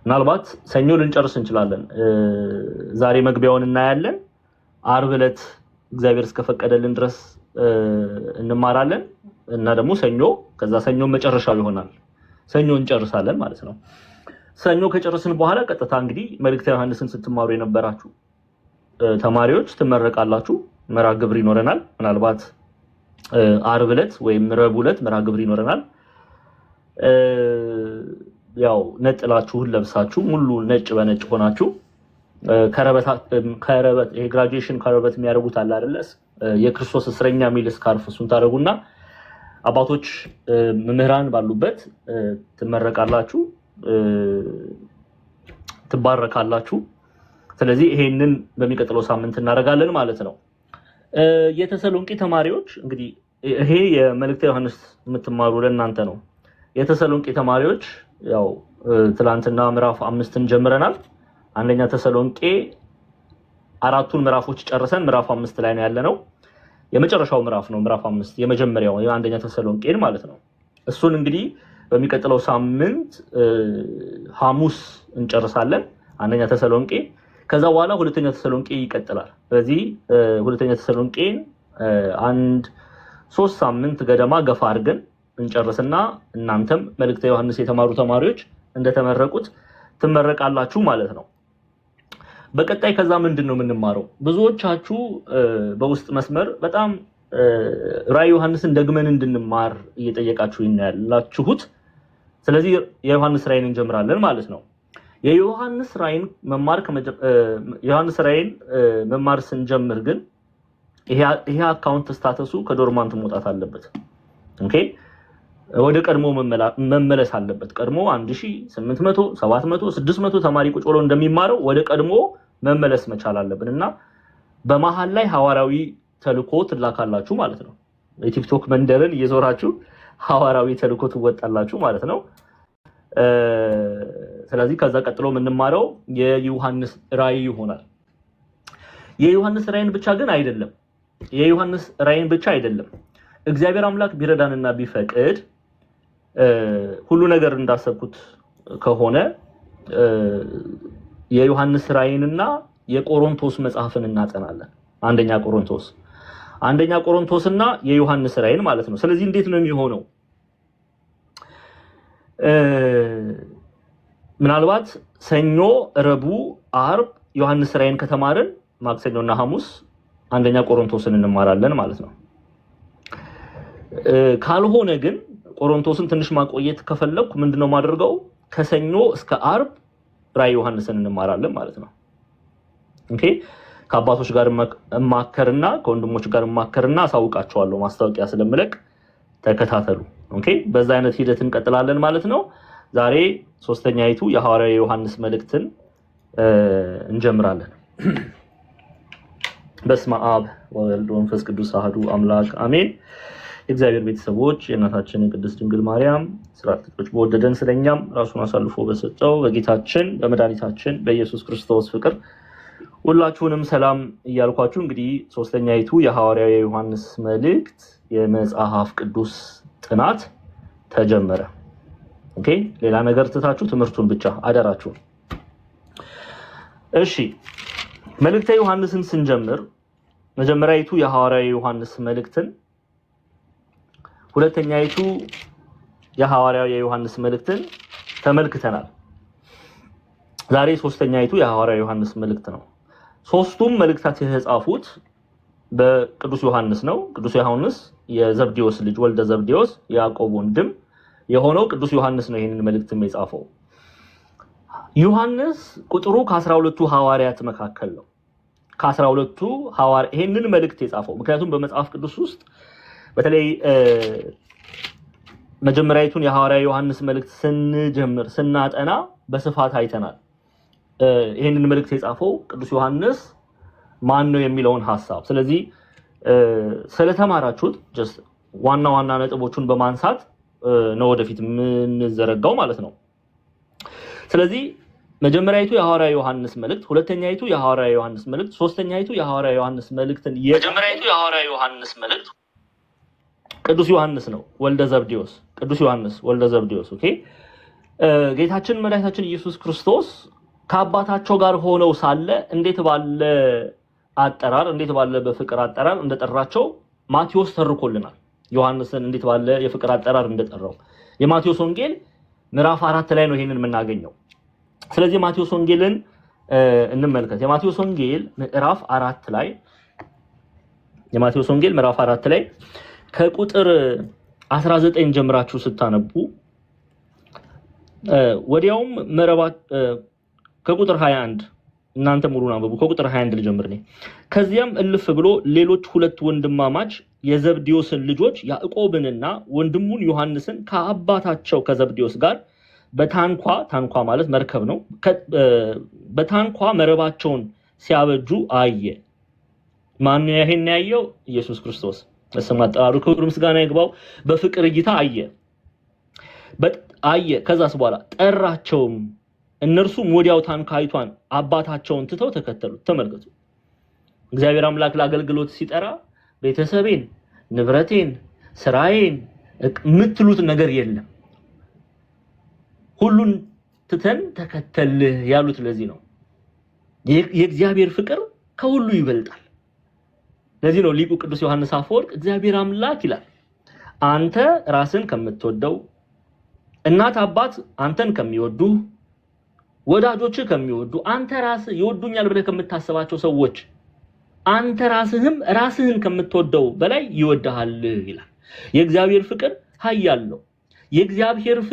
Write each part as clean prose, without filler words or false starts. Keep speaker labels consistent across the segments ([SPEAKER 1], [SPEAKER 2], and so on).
[SPEAKER 1] ምናልባት ሰኞ ልንጨርስ እንችላለን። ዛሬ መግቢያውን እናያለን። ዓርብ ዕለት እግዚአብሔር እስከፈቀደልን ድረስ እንማራለን እና ደግሞ ሰኞ ከዛ ሰኞ መጨረሻው ይሆናል። ሰኞ እንጨርሳለን ማለት ነው። ሰኞ ከጨረስን በኋላ ቀጥታ እንግዲህ መልእክተ ዮሐንስን ስትማሩ የነበራችሁ ተማሪዎች ትመረቃላችሁ። መርሐ ግብር ይኖረናል። ምናልባት ዓርብ ዕለት ወይም ረቡዕ ዕለት መርሐ ግብር ይኖረናል። ያው ነጥላችሁን ለብሳችሁ ሙሉ ነጭ በነጭ ሆናችሁ ከረበት የግራጁዌሽን ከረበት የሚያደርጉት አለ አይደል? የክርስቶስ እስረኛ የሚል ስካርፍ እሱን ታደርጉና አባቶች መምህራን ባሉበት ትመረቃላችሁ፣ ትባረካላችሁ። ስለዚህ ይሄንን በሚቀጥለው ሳምንት እናደርጋለን ማለት ነው። የተሰሎንቄ ተማሪዎች እንግዲህ ይሄ የመልእክተ ዮሐንስ የምትማሩ ለእናንተ ነው። የተሰሎንቄ ተማሪዎች ያው ትላንትና ምዕራፍ 5ን ጀምረናል። አንደኛ ተሰሎንቄ 4ቱን ምዕራፎች ጨርሰን ምዕራፍ 5 ላይ ነው ያለነው። የመጨረሻው ምዕራፍ ነው ምዕራፍ 5 የመጀመሪያው የአንደኛ ተሰሎንቄን ማለት ነው። እሱን እንግዲህ በሚቀጥለው ሳምንት ሐሙስ እንጨርሳለን አንደኛ ተሰሎንቄ። ከዛ በኋላ ሁለተኛ ተሰሎንቄ ይቀጥላል። ስለዚህ ሁለተኛ ተሰሎንቄን 3 ሳምንት ገደማ ገፋ አድርገን እንጨርስና እናንተም መልእክተ ዮሐንስ የተማሩ ተማሪዎች እንደተመረቁት ትመረቃላችሁ ማለት ነው። በቀጣይ ከዛ ምንድነው የምንማረው? ብዙዎቻችሁ በውስጥ መስመር በጣም ራዕይ ዮሐንስን ደግመን እንድንማር እየጠየቃችሁ ያላችሁት። ስለዚህ የዮሐንስ ራዕይን እንጀምራለን ማለት ነው። የዮሐንስ ራዕይን መማር ስንጀምር ግን ይሄ አካውንት ስታተሱ ከዶርማንት መውጣት አለበት። ኦኬ፣ ወደ ቀድሞ መመለስ አለበት። ቀድሞ 1800 700 600 ተማሪ ቁጭ ብሎ እንደሚማረው ወደ ቀድሞ መመለስ መቻል አለብን እና በመሃል ላይ ሐዋርያዊ ተልኮ ትላካላችሁ ማለት ነው። የቲክቶክ መንደርን እየዞራችሁ ሐዋርያዊ ተልኮ ትወጣላችሁ ማለት ነው። ስለዚህ ከዛ ቀጥሎ የምንማረው የዮሐንስ ራዕይ ይሆናል። የዮሐንስ ራዕይን ብቻ ግን አይደለም። የዮሐንስ ራዕይን ብቻ አይደለም። እግዚአብሔር አምላክ ቢረዳንና ቢፈቅድ ሁሉ ነገር እንዳሰብኩት ከሆነ የዮሐንስ ራዕይንና የቆሮንቶስ መጽሐፍን እናጠናለን። አንደኛ ቆሮንቶስና የዮሐንስ ራዕይን ማለት ነው። ስለዚህ እንዴት ነው የሚሆነው? ምናልባት ሰኞ፣ ረቡዕ፣ ዓርብ ዮሐንስ ራዕይን ከተማርን ማክሰኞና ሐሙስ አንደኛ ቆሮንቶስን እንማራለን ማለት ነው። ካልሆነ ግን ቆሮንቶስን ትንሽ ማቆየት ከፈለኩ ምንድነው ማድረገው? ከሰኞ እስከ ዓርብ ራዕይ ዮሐንስን እንማራለን ማለት ነው። ኦኬ፣ ከአባቶች ጋር ማከርና ከወንድሞች ጋር ማከርና አሳውቃቸዋለሁ። ማስታወቂያ ስለምለቅ ተከታተሉ። ኦኬ፣ በዛ አይነት ሂደት እንቀጥላለን ማለት ነው። ዛሬ ሶስተኛይቱ የሐዋርያው ዮሐንስ መልእክትን እንጀምራለን። በስመ አብ ወወልድ ወመንፈስ ቅዱስ አሐዱ አምላክ አሜን። የእግዚአብሔር ቤተሰቦች የእናታችን የቅድስት ድንግል ማርያም ስራት ልጆች በወደደን ስለኛም ራሱን አሳልፎ በሰጠው በጌታችን በመድኃኒታችን በኢየሱስ ክርስቶስ ፍቅር ሁላችሁንም ሰላም እያልኳችሁ እንግዲህ ሶስተኛይቱ የሐዋርያው ዮሐንስ መልእክት የመጽሐፍ ቅዱስ ጥናት ተጀመረ። ኦኬ፣ ሌላ ነገር ትታችሁ ትምህርቱን ብቻ አደራችሁ። እሺ፣ መልእክተ ዮሐንስን ስንጀምር መጀመሪያይቱ የሐዋርያው ዮሐንስ መልእክትን፣ ሁለተኛይቱ የሐዋርያው የዮሐንስ መልእክትን ተመልክተናል። ዛሬ ሶስተኛይቱ የሐዋርያው ዮሐንስ መልእክት ነው። ሶስቱም መልእክታት የተጻፉት በቅዱስ ዮሐንስ ነው። ቅዱስ ዮሐንስ የዘብዴዎስ ልጅ ወልደ ዘብዴዎስ ያዕቆብ ወንድም የሆነው ቅዱስ ዮሐንስ ነው ይሄንን መልእክትም የጻፈው። ዮሐንስ ቁጥሩ ከ12ቱ ሐዋርያት መካከል ነው። ከ12ቱ ሐዋርያት ይሄንን መልእክት የጻፈው ምክንያቱም በመጽሐፍ ቅዱስ ውስጥ በተለይ መጀመሪያይቱን የሐዋርያው ዮሐንስ መልእክት ስናጠና በስፋት አይተናል። ይሄንን መልእክት የጻፈው ቅዱስ ዮሐንስ ማን ነው የሚለውን ሐሳብ። ስለዚህ ስለተማራችሁት ጀስት ዋና ነጥቦቹን በማንሳት ነው ወደፊት የምንዘረጋው ማለት ነው። ስለዚህ መጀመሪያይቱ የሐዋርያው ዮሐንስ መልእክት፣ ሁለተኛይቱ የሐዋርያው ዮሐንስ መልእክት፣ ሶስተኛይቱ የሐዋርያው ዮሐንስ መልእክትን መጀመሪያይቱ የሐዋርያው ዮሐንስ መልእክት ቅዱስ ዮሐንስ ነው ወልደ ዘብዴዎስ። ቅዱስ ዮሐንስ ወልደ ዘብዴዎስ ኦኬ። ጌታችን መድኃኒታችን ኢየሱስ ክርስቶስ ከአባታቸው ጋር ሆነው ሳለ እንዴት ባለ አጠራር እንዴት ባለ በፍቅር አጠራር እንደጠራቸው ማቴዎስ ተርኮልናል። ዮሐንስን እንዴት ባለ የፍቅር አጠራር እንደጠራው የማቴዎስ ወንጌል ምዕራፍ 4 ላይ ነው ይሄንን የምናገኘው። ስለዚህ ማቴዎስ ወንጌልን እንመልከት። የማቴዎስ ወንጌል ምዕራፍ 4 ላይ ከቁጥር 19 ጀምራችሁ ስታነቡ ወዲያውም ከቁጥር 21 እናንተ ሙሉን አንብቡ። ከቁጥር 21 ልጀምር ነኝ። ከዚያም እልፍ ብሎ ሌሎች ሁለት ወንድማማች የዘብዴዎስን ልጆች ያዕቆብንና ወንድሙን ዮሐንስን ከአባታቸው ከዘብዴዎስ ጋር በታንኳ ማለት መርከብ ነው፣ በታንኳ መረባቸውን ሲያበጁ አየ። ማን ነው ይሄን ያየው? ኢየሱስ ክርስቶስ። በስም አጠራሩ ክብር ምስጋና ይግባው። በፍቅር እይታ አየ። ከዛስ በኋላ ጠራቸውም። እነርሱም ወዲያው ታንኳይቷን አባታቸውን ትተው ተከተሉት። ተመልከቱ፣ እግዚአብሔር አምላክ ለአገልግሎት ሲጠራ ቤተሰቤን፣ ንብረቴን፣ ስራዬን የምትሉት ነገር የለም፣ ሁሉን ትተን ተከተልህ ያሉት ለዚህ ነው። የእግዚአብሔር ፍቅር ከሁሉ ይበልጣል። ለዚህ ነው ሊቁ ቅዱስ ዮሐንስ አፈወርቅ እግዚአብሔር አምላክ ይላል አንተ ራስን ከምትወደው፣ እናት አባት አንተን ከሚወዱ፣ ወዳጆች ከሚወዱ፣ አንተ ራስህ ይወዱኛል ብለህ ከምታስባቸው ሰዎች አንተ ራስህን ከምትወደው በላይ ይወድሃል ይላል። የእግዚአብሔር ፍቅር ኃያል ነው። የእግዚአብሔርን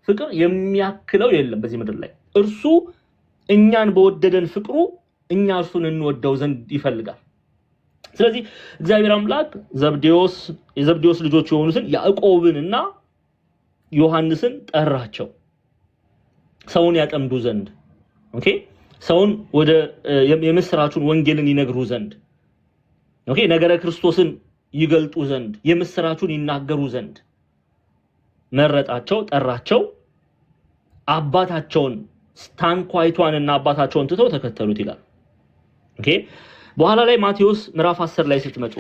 [SPEAKER 1] ፍቅር የሚያክለው የለም በዚህ ምድር ላይ። እርሱ እኛን በወደደን ፍቅሩ እኛ እርሱን እንወደው ዘንድ ይፈልጋል። ስለዚህ እግዚአብሔር አምላክ የዘብዴዎስ ልጆች የሆኑትን ያዕቆብንና ዮሐንስን ጠራቸው ሰውን ያጠምዱ ዘንድ። ኦኬ፣ ሰውን ወደ የምስራቹን ወንጌልን ይነግሩ ዘንድ፣ ኦኬ፣ ነገረ ክርስቶስን ይገልጡ ዘንድ፣ የምስራቹን ይናገሩ ዘንድ መረጣቸው፣ ጠራቸው። አባታቸውን ታንኳይቷንና አባታቸውን ትተው ተከተሉት ይላል። ኦኬ፣ በኋላ ላይ ማቴዎስ ምዕራፍ 10 ላይ ስትመጡ፣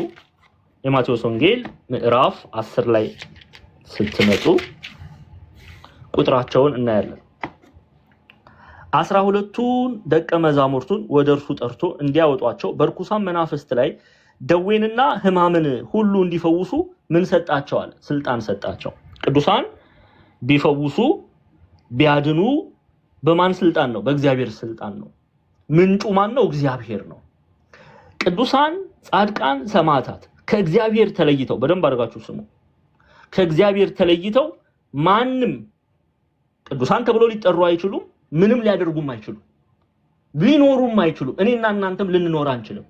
[SPEAKER 1] የማቴዎስ ወንጌል ምዕራፍ 10 ላይ ስትመጡ ቁጥራቸውን እናያለን። 12ቱን ደቀ መዛሙርቱን ወደ እርሱ ጠርቶ እንዲያወጧቸው በርኩሳን መናፍስት ላይ ደዌንና ሕማምን ሁሉ እንዲፈውሱ ምን ሰጣቸዋል? ስልጣን ሰጣቸው። ቅዱሳን ቢፈውሱ ቢያድኑ በማን ስልጣን ነው? በእግዚአብሔር ስልጣን ነው። ምንጩ ማን ነው? እግዚአብሔር ነው። ቅዱሳን ጻድቃን ሰማዕታት ከእግዚአብሔር ተለይተው፣ በደንብ አድርጋችሁ ስሙ፣ ከእግዚአብሔር ተለይተው ማንም ቅዱሳን ተብሎ ሊጠሩ አይችሉም። ምንም ሊያደርጉም አይችሉም። ሊኖሩም አይችሉም። እኔና እናንተም ልንኖር አንችልም።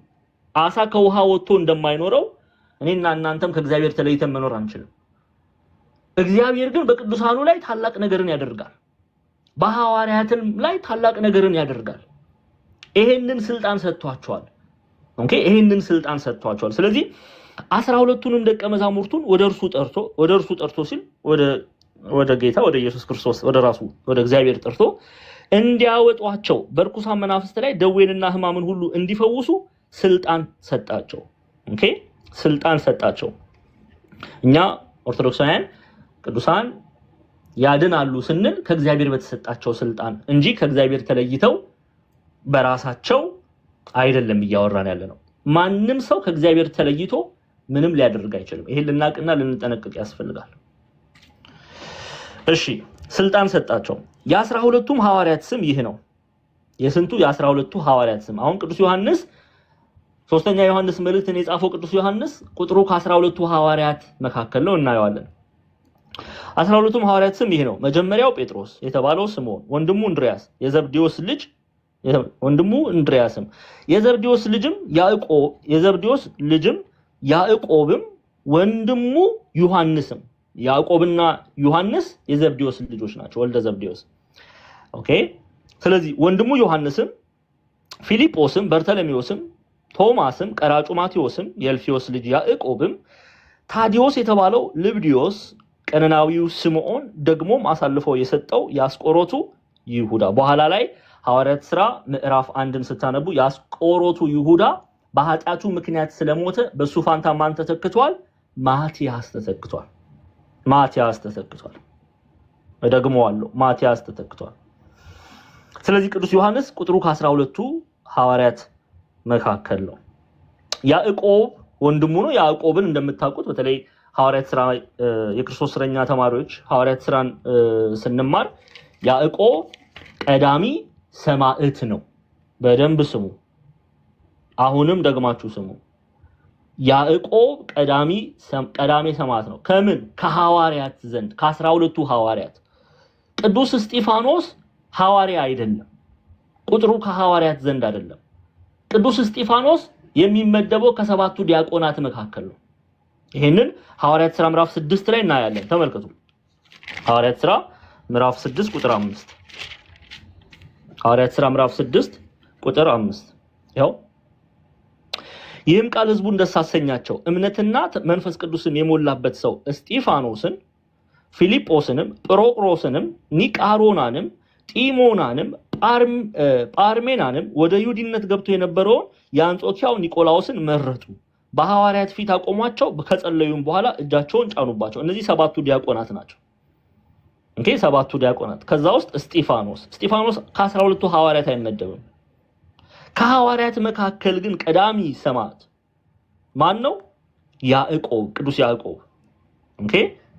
[SPEAKER 1] አሳ ከውሃ ወጥቶ እንደማይኖረው እኔና እናንተም ከእግዚአብሔር ተለይተን መኖር አንችልም። እግዚአብሔር ግን በቅዱሳኑ ላይ ታላቅ ነገርን ያደርጋል። በሐዋርያትም ላይ ታላቅ ነገርን ያደርጋል። ይሄንን ስልጣን ሰጥቷቸዋል። ኦኬ፣ ይሄንን ስልጣን ሰጥቷቸዋል። ስለዚህ 12ቱንም ደቀ መዛሙርቱን ወደ እርሱ ጠርቶ ሲል ወደ ጌታ ወደ ኢየሱስ ክርስቶስ ወደ እግዚአብሔር ጠርቶ እንዲያወጧቸው በርኩሳን መናፍስት ላይ ደዌንና ሕማምን ሁሉ እንዲፈውሱ ስልጣን ሰጣቸው። ኦኬ፣ ስልጣን ሰጣቸው። እኛ ኦርቶዶክሳውያን ቅዱሳን ያድናሉ ስንል ከእግዚአብሔር በተሰጣቸው ስልጣን እንጂ ከእግዚአብሔር ተለይተው በራሳቸው አይደለም እያወራን ያለ ነው። ማንም ሰው ከእግዚአብሔር ተለይቶ ምንም ሊያደርግ አይችልም። ይሄን ልናቅና ልንጠነቀቅ ያስፈልጋል። እሺ፣ ስልጣን ሰጣቸው። የ12ቱም ሐዋርያት ስም ይህ ነው። የስንቱ? የ12ቱ ሐዋርያት ስም። አሁን ቅዱስ ዮሐንስ ሶስተኛ ዮሐንስ መልእክትን የጻፈው ቅዱስ ዮሐንስ ቁጥሩ ከ12ቱ ሐዋርያት መካከል ነው፣ እናየዋለን። 12ቱም ሐዋርያት ስም ይህ ነው። መጀመሪያው ጴጥሮስ የተባለው ስምዖን፣ ወንድሙ እንድርያስ፣ የዘብዴዎስ ልጅም ያዕቆብም ወንድሙ ዮሐንስም። ያዕቆብና ዮሐንስ የዘብዴዎስ ልጆች ናቸው፣ ወልደ ዘብዴዎስ። ኦኬ፣ ስለዚህ ወንድሙ ዮሐንስም፣ ፊልጶስም፣ በርተሎሜዎስም፣ ቶማስም፣ ቀራጩ ማቴዎስም፣ የእልፍዮስ ልጅ ያዕቆብም፣ ታዲዮስ የተባለው ልብድዮስ፣ ቀነናዊው ስምዖን፣ ደግሞም አሳልፎ የሰጠው የአስቆሮቱ ይሁዳ። በኋላ ላይ ሐዋርያት ሥራ ምዕራፍ 1ን ስታነቡ የአስቆሮቱ ይሁዳ በኃጢአቱ ምክንያት ስለሞተ በሱ ፋንታ ማን ተተክቷል? ማቲያስ ተተክቷል። እደግመዋለሁ ማቲያስ ተተክቷል። ስለዚህ ቅዱስ ዮሐንስ ቁጥሩ ከ12ቱ ሐዋርያት መካከል ነው። ያዕቆብ ወንድሙ ነው። ያዕቆብን እንደምታውቁት በተለይ ሐዋርያት ሥራ የክርስቶስ እስረኛ ተማሪዎች ሐዋርያት ሥራን ስንማር ያዕቆብ ቀዳሚ ሰማዕት ነው። በደንብ ስሙ። አሁንም ደግማችሁ ስሙ። ያዕቆብ ቀዳሚ ሰማዕት ነው። ከምን? ከሐዋርያት ዘንድ ከ12ቱ ሐዋርያት። ቅዱስ እስጢፋኖስ ሐዋርያ አይደለም። ቁጥሩ ከሐዋርያት ዘንድ አይደለም። ቅዱስ እስጢፋኖስ የሚመደበው ከሰባቱ ዲያቆናት መካከል ነው። ይሄንን ሐዋርያት ሥራ ምዕራፍ 6 ላይ እናያለን። ተመልከቱ። ሐዋርያት ሥራ ምዕራፍ 6 ቁጥር 5 ሐዋርያት ሥራ ምዕራፍ 6 ቁጥር 5 ያው ይህም ቃል ሕዝቡን ደስ አሰኛቸው። እምነትና መንፈስ ቅዱስን የሞላበት ሰው እስጢፋኖስን፣ ፊልጶስንም፣ ጵሮቅሮስንም፣ ኒቃሮናንም፣ ጢሞናንም፣ ጳርሜናንም ወደ ይሁዲነት ገብቶ የነበረውን የአንጾኪያው ኒቆላዎስን መረጡ። በሐዋርያት ፊት አቆሟቸው። ከጸለዩም በኋላ እጃቸውን ጫኑባቸው። እነዚህ ሰባቱ ዲያቆናት ናቸው። ሰባቱ ዲያቆናት። ከዛ ውስጥ እስጢፋኖስ ከ12ቱ ሐዋርያት አይመደብም። ከሐዋርያት መካከል ግን ቀዳሚ ሰማዕት ማን ነው? ያዕቆብ፣ ቅዱስ ያዕቆብ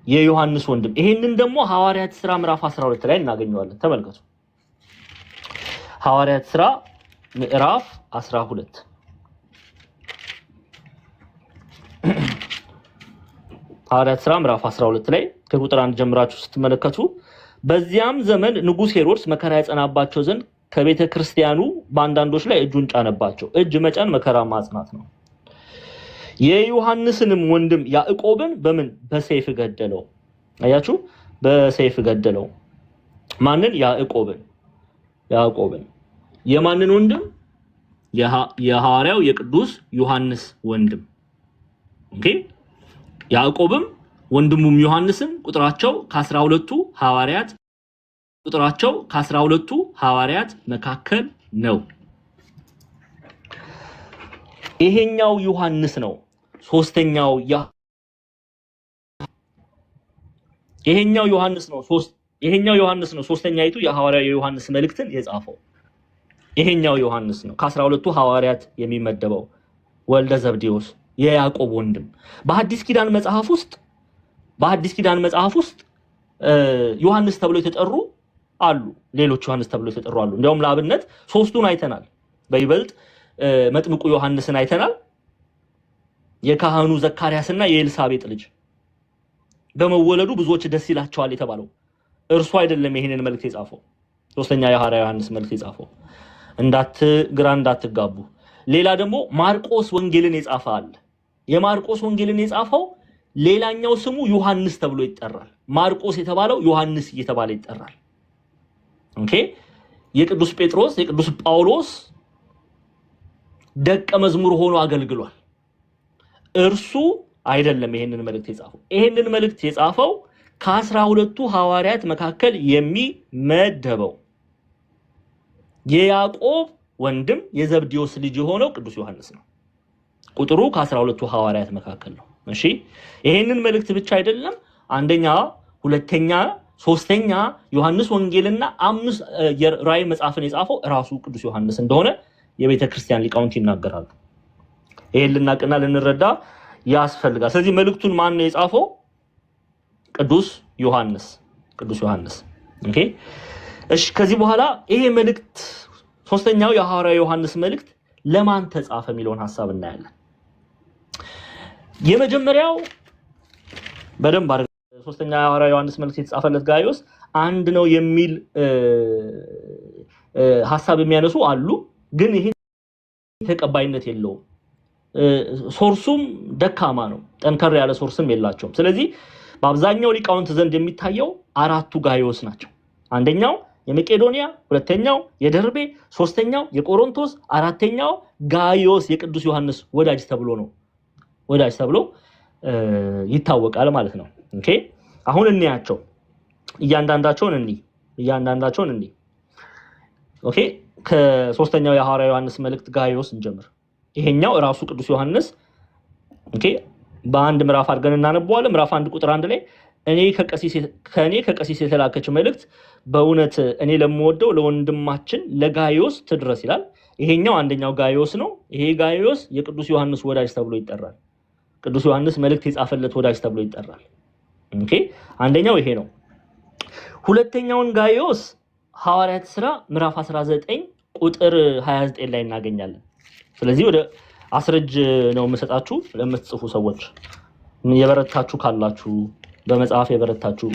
[SPEAKER 1] የዮሐንስ ወንድም። ይሄንን ደግሞ ሐዋርያት ሥራ ምዕራፍ 12 ላይ እናገኘዋለን። ተመልከቱ። ሐዋርያት ሥራ ምዕራፍ 12 ሐዋርያት ሥራ ምዕራፍ 12 ላይ ከቁጥር 1 ጀምራችሁ ስትመለከቱ በዚያም ዘመን ንጉሥ ሄሮድስ መከራ ያጸናባቸው ዘንድ ከቤተ ክርስቲያኑ በአንዳንዶች ላይ እጁን ጫነባቸው። እጅ መጫን መከራ ማጽናት ነው። የዮሐንስንም ወንድም ያዕቆብን በምን? በሰይፍ ገደለው። አያችሁ፣ በሰይፍ ገደለው። ማንን? ያዕቆብን። የማንን ወንድም? የሐዋርያው የቅዱስ ዮሐንስ ወንድም። ያዕቆብም ወንድሙም ዮሐንስም ቁጥራቸው ከ12ቱ ሐዋርያት መካከል ነው። ይሄኛው ዮሐንስ ነው ሶስተኛው ይሄኛው ዮሐንስ ነው ሶስተኛይቱ የሐዋርያው የዮሐንስ መልእክትን የጻፈው። ይሄኛው ዮሐንስ ነው ከ12ቱ ሐዋርያት የሚመደበው ወልደ ዘብዴዎስ የያዕቆብ ወንድም። በሐዲስ ኪዳን መጽሐፍ ውስጥ ዮሐንስ ተብሎ የተጠሩ አሉ። ሌሎች ዮሐንስ ተብሎ የተጠሩ አሉ። እንዲያውም ለአብነት ሶስቱን አይተናል። በይበልጥ መጥምቁ ዮሐንስን አይተናል። የካህኑ ዘካርያስና የኤልሳቤጥ ልጅ በመወለዱ ብዙዎች ደስ ይላቸዋል የተባለው እርሱ አይደለም። ይሄንን መልእክት የጻፈው ሶስተኛ የሐዋርያው ዮሐንስ መልእክት የጻፈው ግራ እንዳትጋቡ። ሌላ ደግሞ ማርቆስ ወንጌልን የጻፈ አለ። የማርቆስ ወንጌልን የጻፈው ሌላኛው ስሙ ዮሐንስ ተብሎ ይጠራል። ማርቆስ የተባለው ዮሐንስ እየተባለ ይጠራል። የቅዱስ ጴጥሮስ የቅዱስ ጳውሎስ ደቀ መዝሙር ሆኖ አገልግሏል። እርሱ አይደለም ይሄንን መልእክት የጻፈው። ይሄንን መልእክት የጻፈው ከ12ቱ ሐዋርያት መካከል የሚመደበው የያዕቆብ ወንድም የዘብዴዎስ ልጅ የሆነው ቅዱስ ዮሐንስ ነው። ቁጥሩ ከ12ቱ ሐዋርያት መካከል ነው። እሺ፣ ይሄንን መልእክት ብቻ አይደለም አንደኛ፣ ሁለተኛ፣ ሶስተኛ ዮሐንስ ወንጌልና 5 የራእይ መጽሐፍን የጻፈው ራሱ ቅዱስ ዮሐንስ እንደሆነ የቤተ ክርስቲያን ሊቃውንት ይናገራሉ። ይሄን ልናቅና ልንረዳ ያስፈልጋል። ስለዚህ መልእክቱን ማን ነው የጻፈው? ቅዱስ ዮሐንስ። እሺ፣ ከዚህ በኋላ ይሄ መልእክት ሶስተኛው የሐዋርያው ዮሐንስ መልእክት ለማን ተጻፈ የሚለውን ሐሳብ እናያለን። የመጀመሪያው በደንብ ሶስተኛው የሐዋርያው ዮሐንስ መልእክት የተጻፈለት ጋይዮስ አንድ ነው የሚል ሐሳብ የሚያነሱ አሉ። ግን ይሄ ተቀባይነት የለውም። ሶርሱም ደካማ ነው። ጠንከር ያለ ሶርስም የላቸውም። ስለዚህ በአብዛኛው ሊቃውንት ዘንድ የሚታየው አራቱ ጋይዮስ ናቸው። አንደኛው የመቄዶንያ፣ ሁለተኛው የደርቤ፣ ሶስተኛው የቆሮንቶስ፣ አራተኛው ጋይዮስ የቅዱስ ዮሐንስ ወዳጅ ተብሎ ይታወቃል ማለት ነው። አሁን እንያቸው እያንዳንዳቸውን እንይ። ከሶስተኛው የሐዋርያው ዮሐንስ መልእክት ጋይዮስ እንጀምር። ይሄኛው ራሱ ቅዱስ ዮሐንስ በአንድ ምዕራፍ አድርገን እናነበዋለን። ምዕራፍ 1 ቁጥር 1 ላይ ከኔ ከቀሲስ የተላከች መልእክት በእውነት እኔ ለምወደው ለወንድማችን ለጋይዮስ ትድረስ ይላል። ይሄኛው አንደኛው ጋይዮስ ነው። ይሄ ጋይዮስ የቅዱስ ዮሐንስ ወዳጅ ተብሎ ይጠራል። ቅዱስ ዮሐንስ መልእክት የጻፈለት ወዳጅ ተብሎ ይጠራል። ኦኬ፣ አንደኛው ይሄ ነው። ሁለተኛውን ጋይዮስ ሐዋርያት ሥራ ምዕራፍ 19 ቁጥር 29 ላይ እናገኛለን። ስለዚህ ወደ አስረጅ ነው የምሰጣችሁ ለምትጽፉ ሰዎች የበረታችሁ ካላችሁ በመጽሐፍ የበረታችሁ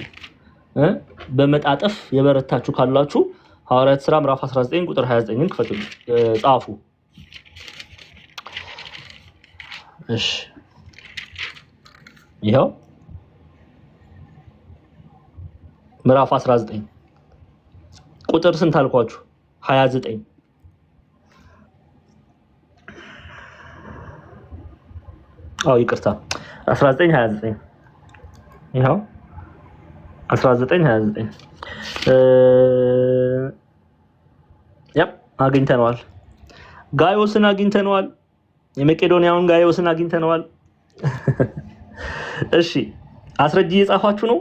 [SPEAKER 1] በመጣጠፍ የበረታችሁ ካላችሁ ሐዋርያት ሥራ ምዕራፍ 19 ቁጥር 29ን ክፈቱ ጻፉ። እሺ ይሄው ምዕራፍ 19 ቁጥር ስንት አልኳችሁ? 29 ይቅርታ 1929 ይሄው 1929 አግኝተነዋል። ጋይዮስን አግኝተነዋል። የመቄዶንያውን ጋይዮስን አግኝተነዋል። እሺ አስረጅ እየጻፋችሁ ነው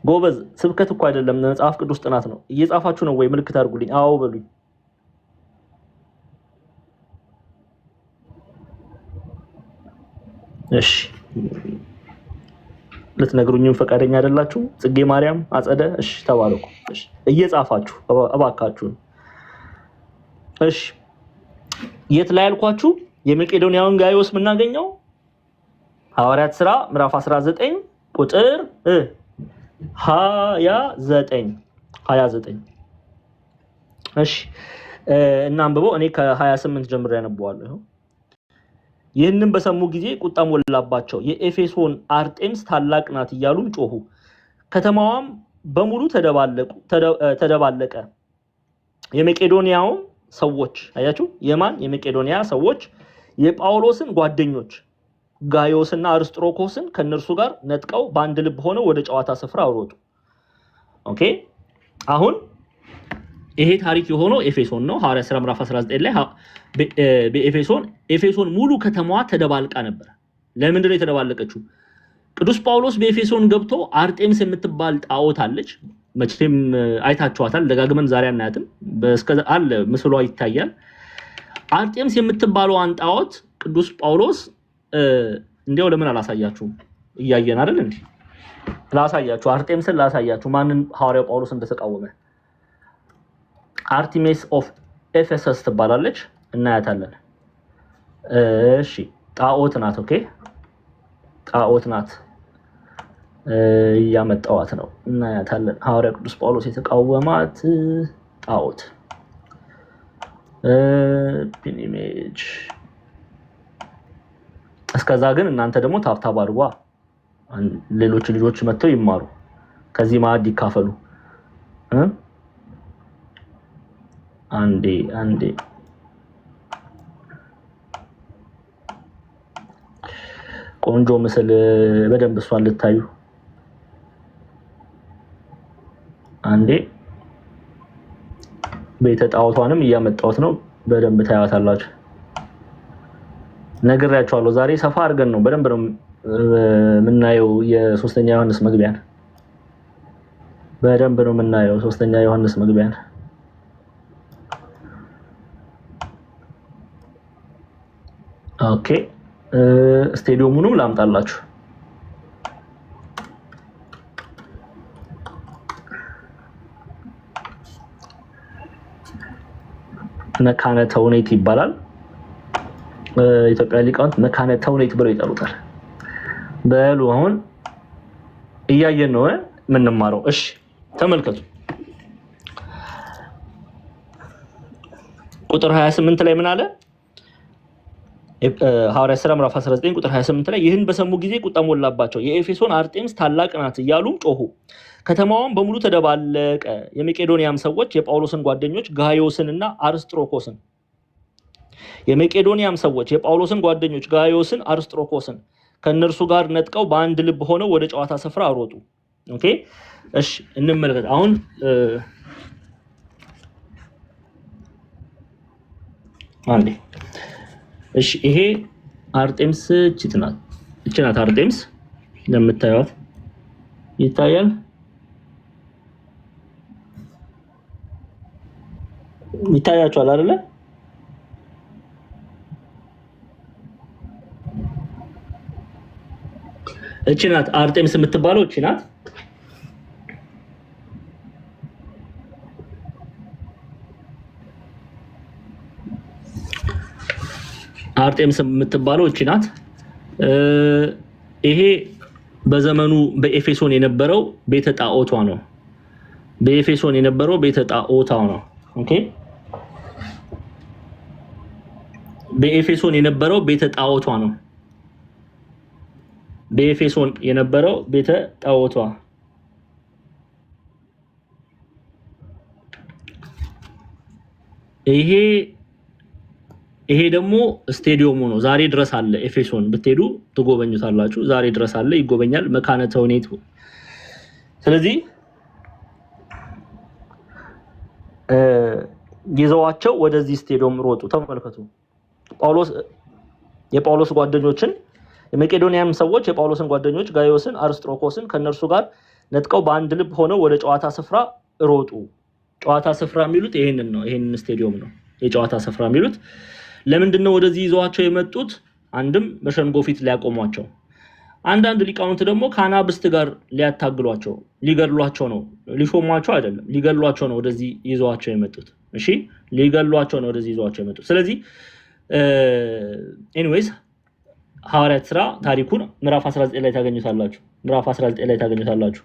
[SPEAKER 1] ጎበዝ። ስብከት እኮ አይደለም መጽሐፍ ቅዱስ ጥናት ነው። እየጻፋችሁ ነው ወይ? ምልክት አድርጉልኝ። አዎ በሉኝ። እሺ ልትነግሩኝም ፈቃደኛ አይደላችሁ? ጽጌ ማርያም አጸደ። እሺ ተባረኩ። እሺ እየጻፋችሁ እባካችሁ። እሺ የት ላይ አልኳችሁ? የመቄዶንያውን ጋይዮስ የምናገኘው ሐዋርያት ሥራ ምዕራፍ 19 ቁጥር 29 እሺ እናንብበው። እኔ ከ28 ጀምሬ ያነበዋለሁ። ይህንን በሰሙ ጊዜ ቁጣ ሞላባቸው። የኤፌሶን አርጤምስ ታላቅ ናት እያሉም ጮሁ። ከተማዋም በሙሉ ተደባለቀ። የመቄዶንያውም ሰዎች አያችሁ፣ የማን የመቄዶንያ ሰዎች የጳውሎስን ጓደኞች ጋይዮስና አርስጥሮኮስን ከነርሱ ጋር ነጥቀው በአንድ ልብ ሆነው ወደ ጨዋታ ስፍራ አወጡ። ኦኬ፣ አሁን ይሄ ታሪክ የሆነው ኤፌሶን ነው። ሐዋርያት ሥራ ምዕራፍ 19 ላይ ኤፌሶን ሙሉ ከተማዋ ተደባልቃ ነበር። ለምንድን ነው የተደባለቀችው? ቅዱስ ጳውሎስ በኤፌሶን ገብቶ አርጤምስ የምትባል ጣዖት አለች። መቼም አይታችኋታል። ደጋግመን ዛሬ አናያትም። አለ ምስሏ ይታያል። አርጤምስ የምትባለዋን ጣዖት ቅዱስ ጳውሎስ እንዲያው ለምን አላሳያችሁም? እያየን አይደል እንዴ? ላሳያችሁ፣ አርጤምስን ላሳያችሁ ማንን ሐዋርያው ጳውሎስ እንደተቃወመ። አርቲሜስ ኦፍ ኤፌሰስ ትባላለች፣ እናያታለን። እሺ ጣዖት ናት። ኦኬ ጣዖት ናት። ያመጣዋት ነው፣ እናያታለን። ሐዋርያው ቅዱስ ጳውሎስ የተቃወማት ጣዖት ፒን ኢሜጅ። እስከዛ ግን እናንተ ደግሞ ታብታብ አድርጓ፣ ሌሎች ልጆች መጥተው ይማሩ፣ ከዚህ ማዕድ ይካፈሉ። አንዴ ቆንጆ ምስል በደንብ እሷን ልታዩ አንዴ ቤተ ጣዖቷንም እያመጣሁት ነው። በደንብ ታያታላችሁ። ነግሬያችኋለሁ። ዛሬ ሰፋ አድርገን ነው በደንብ ነው የምናየው የሶስተኛ ዮሐንስ መግቢያን በደንብ ነው የምናየው ሶስተኛ ዮሐንስ መግቢያን። ኦኬ ስቴዲየሙንም ላምጣላችሁ። መካነ ተውኔት ይባላል። ኢትዮጵያ ሊቃውንት መካነ ተውኔት ብለው ይጠሩታል። በሉ አሁን እያየን ነው የምንማረው። እሺ ተመልከቱ። ቁጥር 28 ላይ ምን አለ? ሐዋርያት ሥራ ምዕራፍ 19 ቁጥር 28 ላይ ይህን በሰሙ ጊዜ ቁጣ ሞላባቸው። የኤፌሶን አርጤምስ ታላቅ ናት እያሉም ጮሁ። ከተማዋም በሙሉ ተደባለቀ። የመቄዶንያም ሰዎች የጳውሎስን ጓደኞች ጋይዮስንና አርስጥሮኮስን አርስጥሮኮስን ከነርሱ ጋር ነጥቀው በአንድ ልብ ሆነው ወደ ጨዋታ ስፍራ አሮጡ። ኦኬ እሺ እንመልከት አሁን አንዴ። እሺ ይሄ አርጤምስ እቺ ናት አርጤምስ እንደምታዩት ይታያል ይታያችኋል አይደለ? እቺ ናት አርጤምስ የምትባለው እቺ ናት። አርጤምስ የምትባለው እቺ ናት። ይሄ በዘመኑ በኤፌሶን የነበረው ቤተ ጣዖቷ ነው። በኤፌሶን የነበረው ቤተ ጣዖቷ ነው። ኦኬ በኤፌሶን የነበረው ቤተ ጣዖቷ ነው። በኤፌሶን የነበረው ቤተ ጣዖቷ ይሄ ደግሞ ስቴዲየሙ ነው። ዛሬ ድረስ አለ። ኤፌሶን ብትሄዱ ትጎበኙታላችሁ። ዛሬ ድረስ አለ፣ ይጎበኛል። መካነ ተውኔት። ስለዚህ ይዘዋቸው ወደዚህ ስቴዲየም ሮጡ። ተመልከቱ። የጳውሎስ ጓደኞችን የመቄዶንያም ሰዎች የጳውሎስን ጓደኞች ጋይዮስን፣ አርስጥሮኮስን ከነርሱ ጋር ነጥቀው በአንድ ልብ ሆነው ወደ ጨዋታ ስፍራ ሮጡ። ጨዋታ ስፍራ የሚሉት ይሄንን ነው። ይሄንን ስቴዲየም ነው የጨዋታ ስፍራ የሚሉት። ለምንድን ነው ወደዚህ ይዘዋቸው የመጡት? አንድም በሸንጎ ፊት ሊያቆሟቸው፣ አንዳንድ ሊቃውንት ደግሞ ከአናብስት ጋር ሊያታግሏቸው፣ ሊገድሏቸው ነው። ሊሾሟቸው አይደለም፣ ሊገድሏቸው ነው ወደዚህ ይዘዋቸው የመጡት። እሺ ሊገድሏቸው ነው ወደዚህ ይዘዋቸው የመጡት። ስለዚህ ኤኒዌይስ ሐዋርያት ሥራ ታሪኩን ምዕራፍ 19 ላይ ታገኙታላችሁ። ምዕራፍ 19 ላይ ታገኙታላችሁ።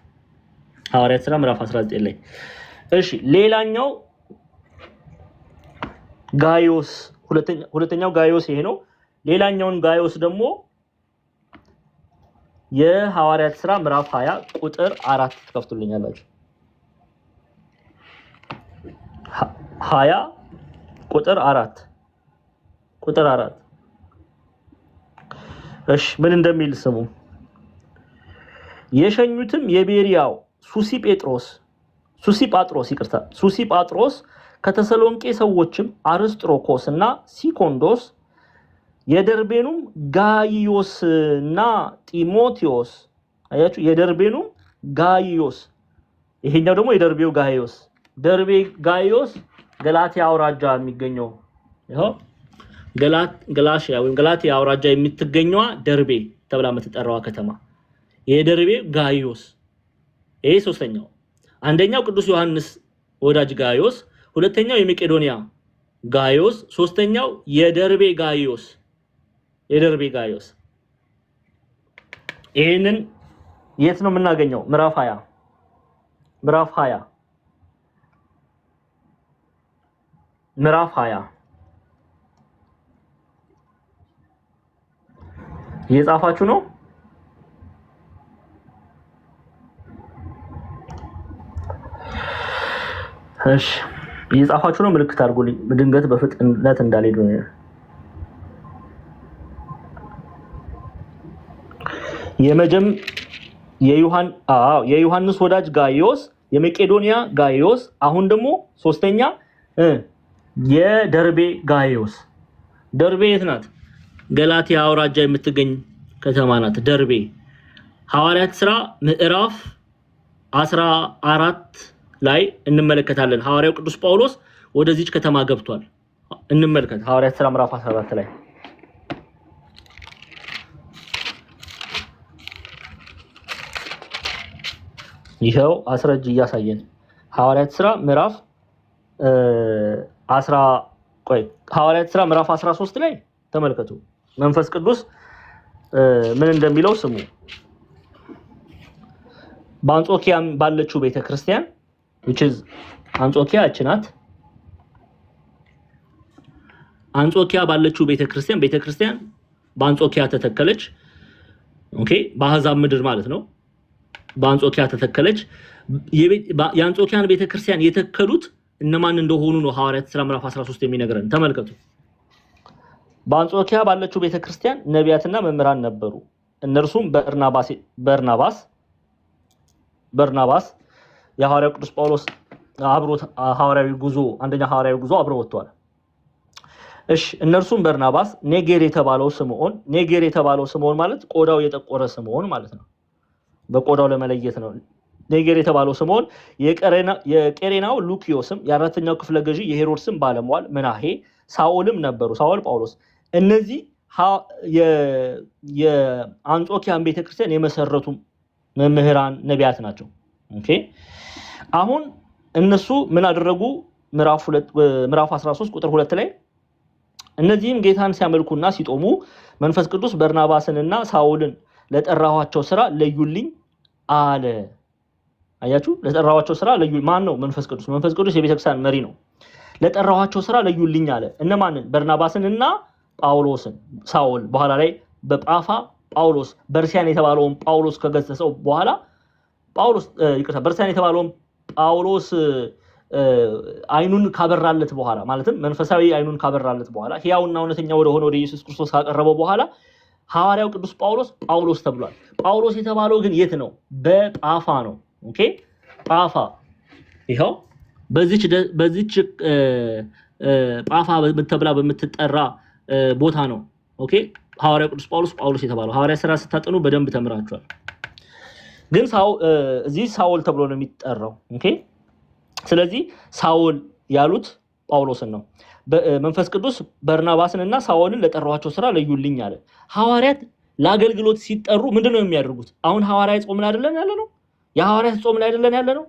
[SPEAKER 1] ሐዋርያት ሥራ ምዕራፍ 19 ላይ። እሺ ሌላኛው ጋይዮስ፣ ሁለተኛው ጋይዮስ ይሄ ነው። ሌላኛውን ጋይዮስ ደግሞ የሐዋርያት ሥራ ምዕራፍ 20 ቁጥር 4 ትከፍቱልኛላችሁ። 20 ቁጥር 4 እሺ ምን እንደሚል ስሙ። የሸኙትም የቤሪያው ሱሲጳጥሮስ ከተሰሎንቄ ሰዎችም አርስጥሮኮስ እና ሲኮንዶስ የደርቤኑም ጋይዮስና ጢሞቴዎስ። አያችሁ፣ የደርቤኑም ጋይዮስ፣ ይሄኛው ደግሞ የደርቤው ጋይዮስ። ደርቤ ጋይዮስ ገላትያ አውራጃ የሚገኘው ይሄው ገላትያ ወይም ገላትያ አውራጃ የምትገኘዋ ደርቤ ተብላ የምትጠራዋ ከተማ የደርቤ ጋይዮስ። ይሄ ሶስተኛው። አንደኛው ቅዱስ ዮሐንስ ወዳጅ ጋይዮስ፣ ሁለተኛው የመቄዶንያ ጋይዮስ፣ ሶስተኛው የደርቤ ጋይዮስ። ይሄንን የት ነው የምናገኘው? ምዕራፍ 20 እየጻፋችሁ ነው? እሺ እየጻፋችሁ ነው? ምልክት አድርጉልኝ ድንገት በፍጥነት እንዳልሄድ ነው። የዮሐንስ ወዳጅ ጋይዮስ፣ የመቄዶንያ ጋይዮስ፣ አሁን ደግሞ ሶስተኛ የደርቤ ጋይዮስ። ደርቤ የት ናት? ገላትያ አውራጃ የምትገኝ ከተማ ናት ደርቤ። ሐዋርያት ሥራ ምዕራፍ 14 ላይ እንመለከታለን። ሐዋርያው ቅዱስ ጳውሎስ ወደዚች ከተማ ገብቷል። እንመልከት። ሐዋርያት ሥራ ምዕራፍ 14 ላይ ይሄው አስረጅ እያሳየን ሐዋርያት ሥራ ምዕራፍ 13 ላይ ተመልከቱ። መንፈስ ቅዱስ ምን እንደሚለው ስሙ። በአንጾኪያ ባለችው ቤተክርስቲያን which is አንጾኪያ እችናት። አንጾኪያ ባለችው ቤተክርስቲያን በአንጾኪያ ተተከለች። ኦኬ በአሕዛብ ምድር ማለት ነው። በአንጾኪያ ተተከለች። የአንጾኪያን ቤተክርስቲያን የተከሉት እነማን እንደሆኑ ነው ሐዋርያት ሥራ ምዕራፍ 13 የሚነግረን። ተመልከቱ። በአንጾኪያ ባለችው ቤተክርስቲያን ነቢያትና መምህራን ነበሩ። እነርሱም በርናባስ የሐዋርያው ቅዱስ ጳውሎስ አብሮት ሐዋርያዊ ጉዞ አንደኛ ሐዋርያዊ ጉዞ አብረው ወጥቷል። እሺ እነርሱም በርናባስ፣ ኔጌር የተባለው ስምዖን ማለት ቆዳው የጠቆረ ስምዖን ማለት ነው። በቆዳው ለመለየት ነው። ኔጌር የተባለው ስምዖን የቄሬናው ሉኪዮስም የአራተኛው ክፍለ ገዢ የሄሮድስም ባለሟል ምናሄ ሳኦልም ነበሩ። ሳኦል ጳውሎስ እነዚህ የአንጾኪያን ቤተክርስቲያን የመሰረቱ መምህራን ነቢያት ናቸው። ኦኬ አሁን እነሱ ምን አደረጉ? ምዕራፍ 13 ቁጥር 2 ላይ እነዚህም ጌታን ሲያመልኩና ሲጦሙ መንፈስ ቅዱስ በርናባስንና ሳኦልን ለጠራኋቸው ስራ ለዩልኝ አለ። አያችሁ፣ ለጠራኋቸው ስራ ለዩ። ማን ነው? መንፈስ ቅዱስ። መንፈስ ቅዱስ የቤተክርስቲያን መሪ ነው። ለጠራኋቸው ስራ ለዩልኝ አለ። እነማንን? በርናባስንና ጳውሎስን። ሳኦል በኋላ ላይ በጳፋ ጳውሎስ በርሲያን የተባለውን ጳውሎስ ከገሰጸው በኋላ በርሲያን የተባለውን ጳውሎስ አይኑን ካበራለት በኋላ ማለትም መንፈሳዊ አይኑን ካበራለት በኋላ ሕያውና እውነተኛ ወደ ሆነ ወደ ኢየሱስ ክርስቶስ ካቀረበው በኋላ ሐዋርያው ቅዱስ ጳውሎስ ተብሏል። ጳውሎስ የተባለው ግን የት ነው? በጳፋ ነው። ኦኬ ጳፋ ይሄው በዚች ጳፋ ተብላ በምትጠራ ቦታ ነው። ኦኬ ሐዋርያው ቅዱስ ጳውሎስ የተባለው ሐዋርያ ሥራ ስታጠኑ በደንብ ተምራችኋል። ግን እዚህ ሳኦል ተብሎ ነው የሚጠራው። ኦኬ ስለዚህ ሳኦል ያሉት ጳውሎስን ነው። መንፈስ ቅዱስ በርናባስንና ሳኦልን ለጠራኋቸው ስራ ለዩልኝ አለ። ሐዋርያት ለአገልግሎት ሲጠሩ ምንድነው የሚያደርጉት? አሁን ሐዋርያት ጾም ላይ አይደለን ያለ ነው? የሐዋርያት ጾም ላይ አይደለን ያለ ነው?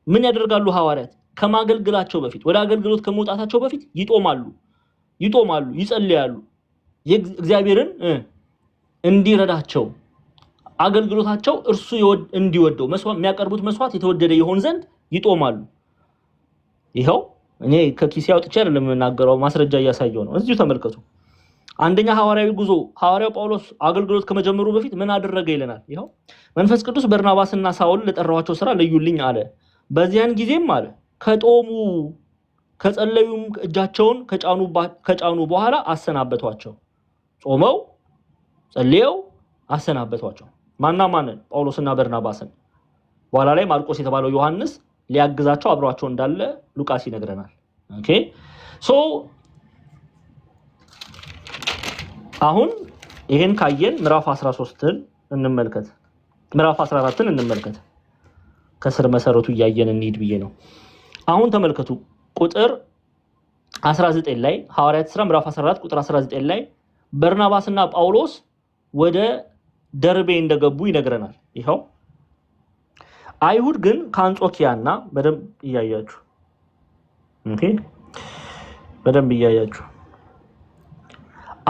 [SPEAKER 1] ምን ያደርጋሉ ሐዋርያት? ከማገልግላቸው በፊት ወደ አገልግሎት ከመውጣታቸው በፊት ይጦማሉ፣ ይጸልያሉ። እግዚአብሔርን እንዲረዳቸው አገልግሎታቸው እርሱ እንዲወደው የሚያቀርቡት መስዋዕት የተወደደ ይሆን ዘንድ ይጦማሉ። ይሄው እኔ ከኪሴ አውጥቼ አይደለም የምናገረው፣ ማስረጃ እያሳየው ነው። እዚሁ ተመልከቱ። አንደኛ ሐዋርያዊ ጉዞ ሐዋርያው ጳውሎስ አገልግሎት ከመጀመሩ በፊት ምን አደረገ ይለናል። ይሄው መንፈስ ቅዱስ በርናባስና ሳኦልን ለጠራኋቸው ስራ ለዩልኝ አለ። በዚያን ጊዜም አለ ከጦሙ ከጸለዩም እጃቸውን ከጫኑ በኋላ አሰናበቷቸው። ጾመው ጸልየው አሰናበቷቸው። ማንን? ጳውሎስና በርናባስን። በኋላ ላይ ማርቆስ የተባለው ዮሐንስ ሊያግዛቸው አብሯቸው እንዳለ ሉቃስ ይነግረናል። ኦኬ አሁን ይሄን ካየን ምዕራፍ 13ን እንመልከት፣ ምዕራፍ 14ን እንመልከት። ከስር መሰረቱ እያየን እንሂድ ብዬ ነው። አሁን ተመልከቱ ቁጥር 19 ላይ ሐዋርያት ሥራ ምዕራፍ 14 ቁጥር 19 ላይ በርናባስና ጳውሎስ ወደ ደርቤ እንደገቡ ይነግረናል። ይሄው አይሁድ ግን ከአንጾኪያና በደንብ እያያችሁ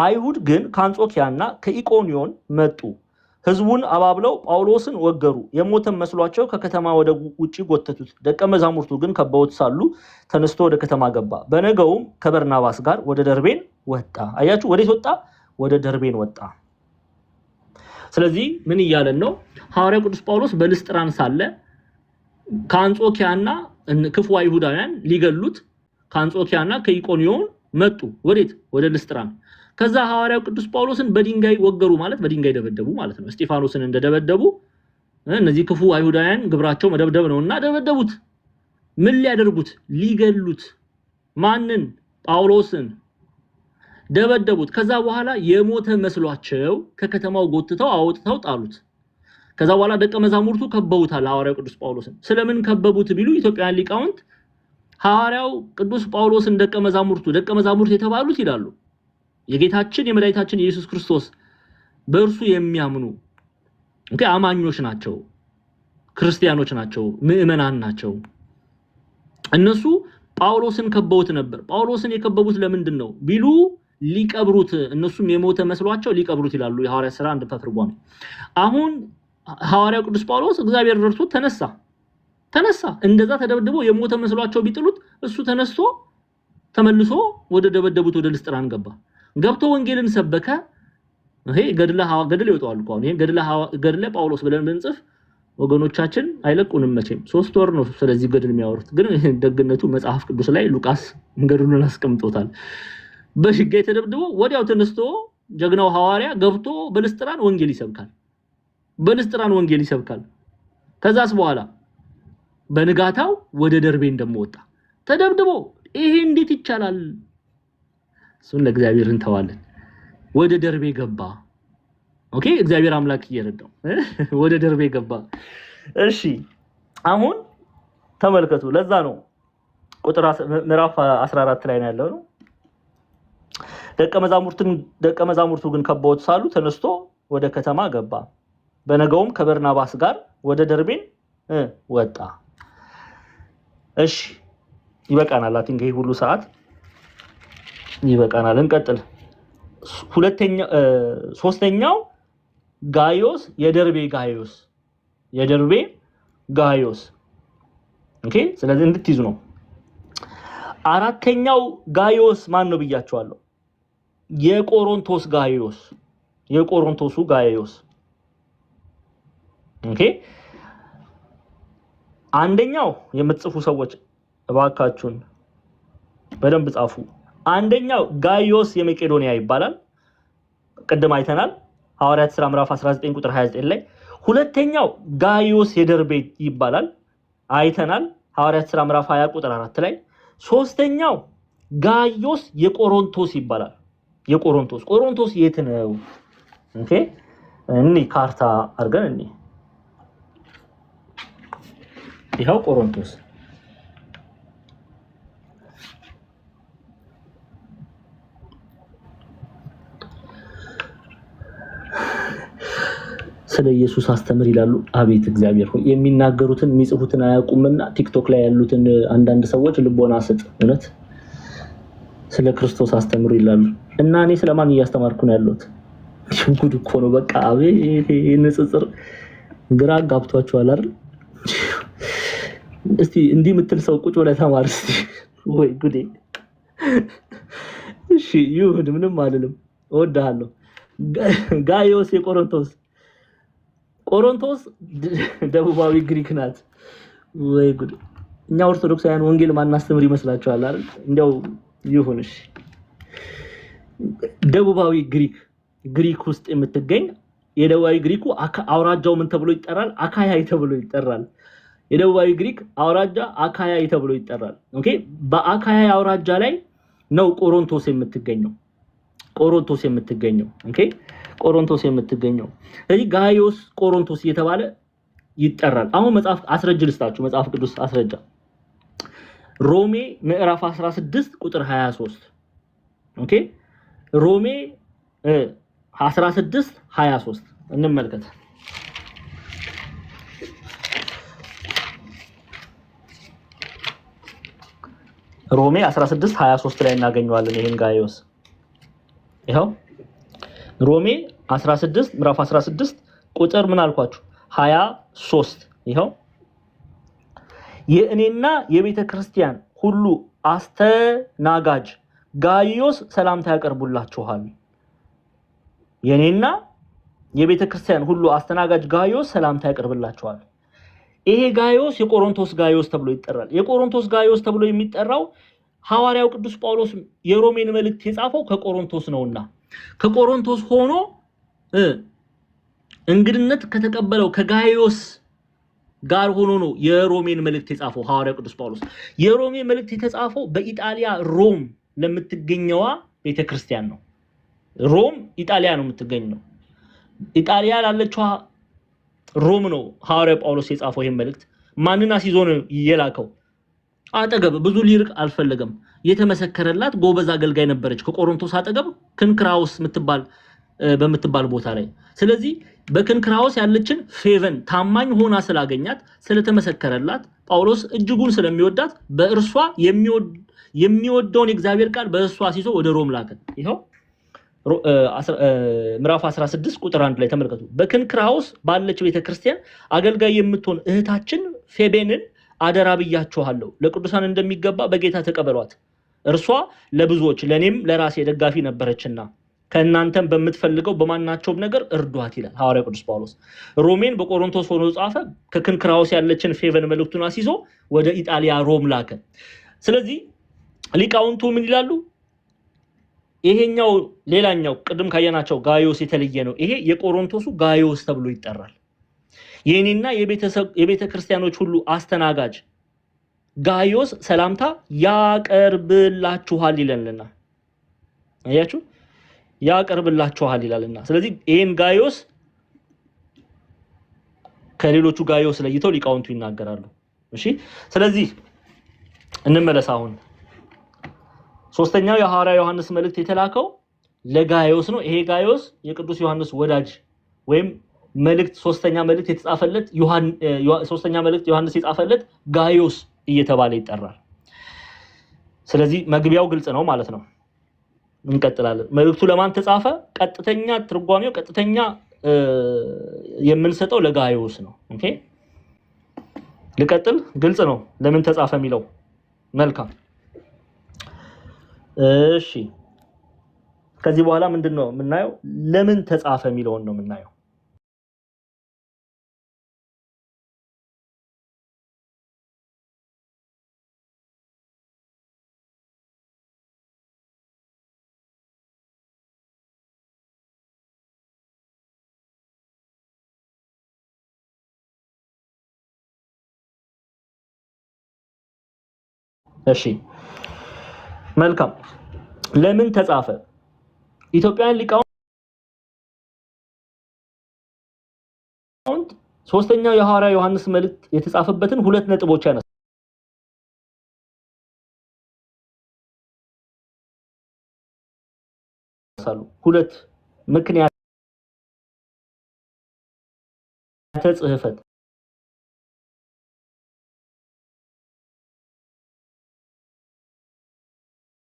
[SPEAKER 1] አይሁድ ግን ከአንጾኪያና ከኢቆንዮን መጡ። ህዝቡን አባብለው ጳውሎስን ወገሩ፣ የሞተም መስሏቸው ከከተማ ወደ ውጪ ጎተቱት። ደቀ መዛሙርቱ ግን ከበውት ሳሉ ተነስቶ ወደ ከተማ ገባ። በነገውም ከበርናባስ ጋር ወደ ደርቤን ወጣ። አያችሁ፣ ወዴት ወጣ? ወደ ደርቤን ወጣ። ስለዚህ ምን እያለን ነው? ሐዋርያው ቅዱስ ጳውሎስ በልስጥራን ሳለ ከአንጾኪያና ክፉ አይሁዳውያን ሊገሉት ከአንጾኪያና ከኢቆንዮን መጡ። ወዴት? ወደ ልስጥራን። ከዛ ሐዋርያው ቅዱስ ጳውሎስን በድንጋይ ወገሩ ማለት በድንጋይ ደበደቡ ማለት ነው። እስጢፋኖስን እንደደበደቡ እነዚህ ክፉ አይሁዳውያን ግብራቸው መደብደብ ነውና ደበደቡት። ምን ሊያደርጉት? ሊገሉት። ማንን? ጳውሎስን ደበደቡት። ከዛ በኋላ የሞተ መስሏቸው ከከተማው ጎትተው አውጥተው ጣሉት። ከዛ በኋላ ደቀ መዛሙርቱ ከበውታል ሐዋርያው ቅዱስ ጳውሎስን። ስለምን ከበቡት ቢሉ ኢትዮጵያውያን ሊቃውንት ሐዋርያው ቅዱስ ጳውሎስን ደቀ መዛሙርት የተባሉት ይላሉ የጌታችን የመድኃኒታችን ኢየሱስ ክርስቶስ በእርሱ የሚያምኑ አማኞች ናቸው፣ ክርስቲያኖች ናቸው፣ ምዕመናን ናቸው። እነሱ ጳውሎስን ከበውት ነበር። ጳውሎስን የከበቡት ለምንድን ነው ቢሉ ሊቀብሩት፣ እነሱም የሞተ መስሏቸው ሊቀብሩት ይላሉ የሐዋርያት ሥራ አንድ ተትርጓሜ። አሁን ሐዋርያው ቅዱስ ጳውሎስ እግዚአብሔር ረድቶ ተነሳ። እንደዛ ተደብድቦ የሞተ መስሏቸው ቢጥሉት እሱ ተነስቶ ተመልሶ ወደ ደበደቡት ወደ ልስጥራን ገብቶ ወንጌልን ሰበከ። ይሄ ገድለ ይወጣዋል እኮ አሁን ይሄ ገድለ ጳውሎስ ብለን ብንጽፍ ወገኖቻችን አይለቁንም መቼም 3 ወር ነው ስለዚህ ገድል የሚያወሩት። ግን ደግነቱ መጽሐፍ ቅዱስ ላይ ሉቃስ ገድሉን አስቀምጦታል። በሽጋይ ተደብድቦ ወዲያው ተነስቶ ጀግናው ሐዋርያ ገብቶ በልስጥራን ወንጌል ይሰብካል። ከዛስ በኋላ በንጋታው ወደ ደርቤ እንደምወጣ ተደብድቦ ይሄ እንዴት ይቻላል? እሱን ለእግዚአብሔር እንተዋለን። ወደ ደርቤ ገባ። ኦኬ እግዚአብሔር አምላክ እየረዳው ወደ ደርቤ ገባ። እሺ አሁን ተመልከቱ። ለዛ ነው ቁጥር ምዕራፍ 14 ላይ ነው ያለው። ደቀ መዛሙርቱ ግን ከበውት ሳሉ ተነስቶ ወደ ከተማ ገባ። በነገውም ከበርናባስ ጋር ወደ ደርቤን ወጣ። እሺ ይበቃናል። አትንገ ሁሉ ሰዓት ይበቃናል። እንቀጥል። ሶስተኛው ጋዮስ የደርቤ ጋዮስ ኦኬ። ስለዚህ እንድትይዙ ነው። አራተኛው ጋዮስ ማን ነው ብያቸዋለሁ? የቆሮንቶስ የቆሮንቶሱ ጋዮስ ኦኬ። አንደኛው የምትጽፉ ሰዎች እባካችሁን በደንብ ጻፉ። አንደኛው ጋዮስ የመቄዶንያ ይባላል። ቀደም አይተናል ሐዋርያት ሥራ ምዕራፍ 19 ቁጥር 29 ላይ። ሁለተኛው ጋዮስ የደርቤ ይባላል አይተናል ሐዋርያት ሥራ ምዕራፍ 20 ቁጥር 4 ላይ። ሶስተኛው ጋዮስ የቆሮንቶስ ይባላል። ቆሮንቶስ የት ነው? ኦኬ እኒ ካርታ አድርገን እኒ ይሄው ቆሮንቶስ ስለ ኢየሱስ አስተምር ይላሉ። አቤት እግዚአብሔር ሆይ የሚናገሩትን የሚጽፉትን አያውቁምና ቲክቶክ ላይ ያሉትን አንዳንድ ሰዎች ልቦና ስጥ። እውነት ስለ ክርስቶስ አስተምር ይላሉ እና እኔ ስለማን እያስተማርኩ ነው ያለሁት? ጉድ እኮ ነው። በቃ አቤት ንጽጽር ግራ ጋብቷቸዋል አይደል? እስቲ እንዲህ የምትል ሰው ቁጭ ብለህ ተማር እስቲ። ወይ ጉዴ። እሺ ይሁን ምንም አይደለም። እወድሃለሁ። ጋዮስ ቆሮንቶስ ደቡባዊ ግሪክ ናት። ወይ ጉድ። እኛ ኦርቶዶክሳውያን ወንጌል ማናስተምር ይመስላችኋል አይደል? እንዲያው ይሁንሽ። ደቡባዊ ግሪክ ውስጥ የምትገኝ የደቡባዊ ግሪኩ አውራጃው ምን ተብሎ ይጠራል? አካያይ ተብሎ ይጠራል። የደቡባዊ ግሪክ አውራጃ አካያይ ተብሎ ይጠራል። ኦኬ በአካያይ አውራጃ ላይ ነው ቆሮንቶስ የምትገኘው። ኦኬ ቆሮንቶስ የምትገኘው ስለዚህ ጋዮስ ቆሮንቶስ እየተባለ ይጠራል። አሁን መጽሐፍ አስረጅ ልስጣችሁ። መጽሐፍ ቅዱስ አስረጃ ሮሜ ምዕራፍ 16 ቁጥር 23 ኦኬ ሮሜ 16 23 እንመልከት። ሮሜ 16 23 ላይ እናገኘዋለን ይሄን ጋዮስ። ይሄው ሮሜ 16 ምዕራፍ 16 ቁጥር ምን አልኳችሁ? 23 ይሄው የእኔና የቤተ ክርስቲያን ሁሉ አስተናጋጅ ጋዮስ ሰላምታ ያቀርቡላችኋል። የእኔና የቤተ ክርስቲያን ሁሉ አስተናጋጅ ጋዮስ ሰላምታ ያቀርብላችኋል። ይሄ ጋዮስ የቆሮንቶስ ጋዮስ ተብሎ ይጠራል። የቆሮንቶስ ጋዮስ ተብሎ የሚጠራው ሐዋርያው ቅዱስ ጳውሎስ የሮሜን መልእክት የጻፈው ከቆሮንቶስ ነውና ከቆሮንቶስ ሆኖ እንግድነት ከተቀበለው ከጋዮስ ጋር ሆኖ ነው የሮሜን መልእክት የጻፈው ሐዋርያው ቅዱስ ጳውሎስ። የሮሜ መልእክት የተጻፈው በኢጣሊያ ሮም ለምትገኘዋ ቤተክርስቲያን ነው። ሮም ኢጣሊያ ነው የምትገኘው። ኢጣሊያ ላለችዋ ሮም ነው ሐዋርያው ጳውሎስ የጻፈው ይሄን መልእክት። ማንና ሲዞ ነው የላከው? አጠገብ ብዙ ሊርቅ አልፈለገም። የተመሰከረላት ጎበዝ አገልጋይ ነበረች ከቆሮንቶስ አጠገብ ክንክራውስ በምትባል ቦታ ላይ። ስለዚህ በክንክራውስ ያለችን ፌቨን ታማኝ ሆና ስላገኛት ስለተመሰከረላት ጳውሎስ እጅጉን ስለሚወዳት በእርሷ የሚወደውን የእግዚአብሔር ቃል በእርሷ ሲዞ ወደ ሮም ላከ። ይሄው ምዕራፍ 16 ቁጥር 1 ላይ ተመልከቱ። በክንክራውስ ባለች ቤተክርስቲያን አገልጋይ የምትሆን እህታችን ፌቤንን አደራ ብያችኋለሁ። ለቅዱሳን እንደሚገባ በጌታ ተቀበሏት። እርሷ ለብዙዎች ለኔም ለራሴ ደጋፊ ነበረችና ከእናንተም በምትፈልገው በማናቸውም ነገር እርዷት ይላል ሐዋርያው ቅዱስ ጳውሎስ። ሮሜን በቆሮንቶስ ሆኖ ጻፈ። ከክንክራውስ ያለችን ፌቨን መልእክቱን አስይዞ ወደ ኢጣሊያ ሮም ላከ። ስለዚህ ሊቃውንቱ ምን ይላሉ? ይሄኛው ሌላኛው ቅድም ካየናቸው ጋዮስ የተለየ ነው። ይሄ የቆሮንቶሱ ጋዮስ ተብሎ ይጠራል። የኔና የቤተ ክርስቲያኖች ሁሉ አስተናጋጅ ጋዮስ ሰላምታ ያቀርብላችኋል ይለንልና አያችሁ። ያቀርብላችኋል ይላልና ስለዚህ ይሄን ጋዮስ ከሌሎቹ ጋዮስ ለይተው ሊቃውንቱ ይናገራሉ እሺ ስለዚህ እንመለስ አሁን ሶስተኛው የሐዋርያ ዮሐንስ መልእክት የተላከው ለጋዮስ ነው ይሄ ጋዮስ የቅዱስ ዮሐንስ ወዳጅ ወይም መልእክት ሶስተኛ መልእክት የተጻፈለት ሶስተኛ መልእክት ዮሐንስ የጻፈለት ጋዮስ እየተባለ ይጠራል ስለዚህ መግቢያው ግልጽ ነው ማለት ነው እንቀጥላለን መልእክቱ ለማን ተጻፈ ቀጥተኛ ትርጓሜው ቀጥተኛ የምንሰጠው ለጋዮስ ነው ኦኬ ልቀጥል ግልጽ ነው ለምን ተጻፈ የሚለው መልካም እሺ ከዚህ በኋላ ምንድነው የምናየው ለምን ተጻፈ የሚለውን ነው የምናየው እሺ መልካም ለምን ተጻፈ ኢትዮጵያን ሊቃውንት ሶስተኛው የሐዋርያ ዮሐንስ መልእክት የተጻፈበትን ሁለት ነጥቦች ያነሳሉ ሁለት ምክንያት ተጽህፈት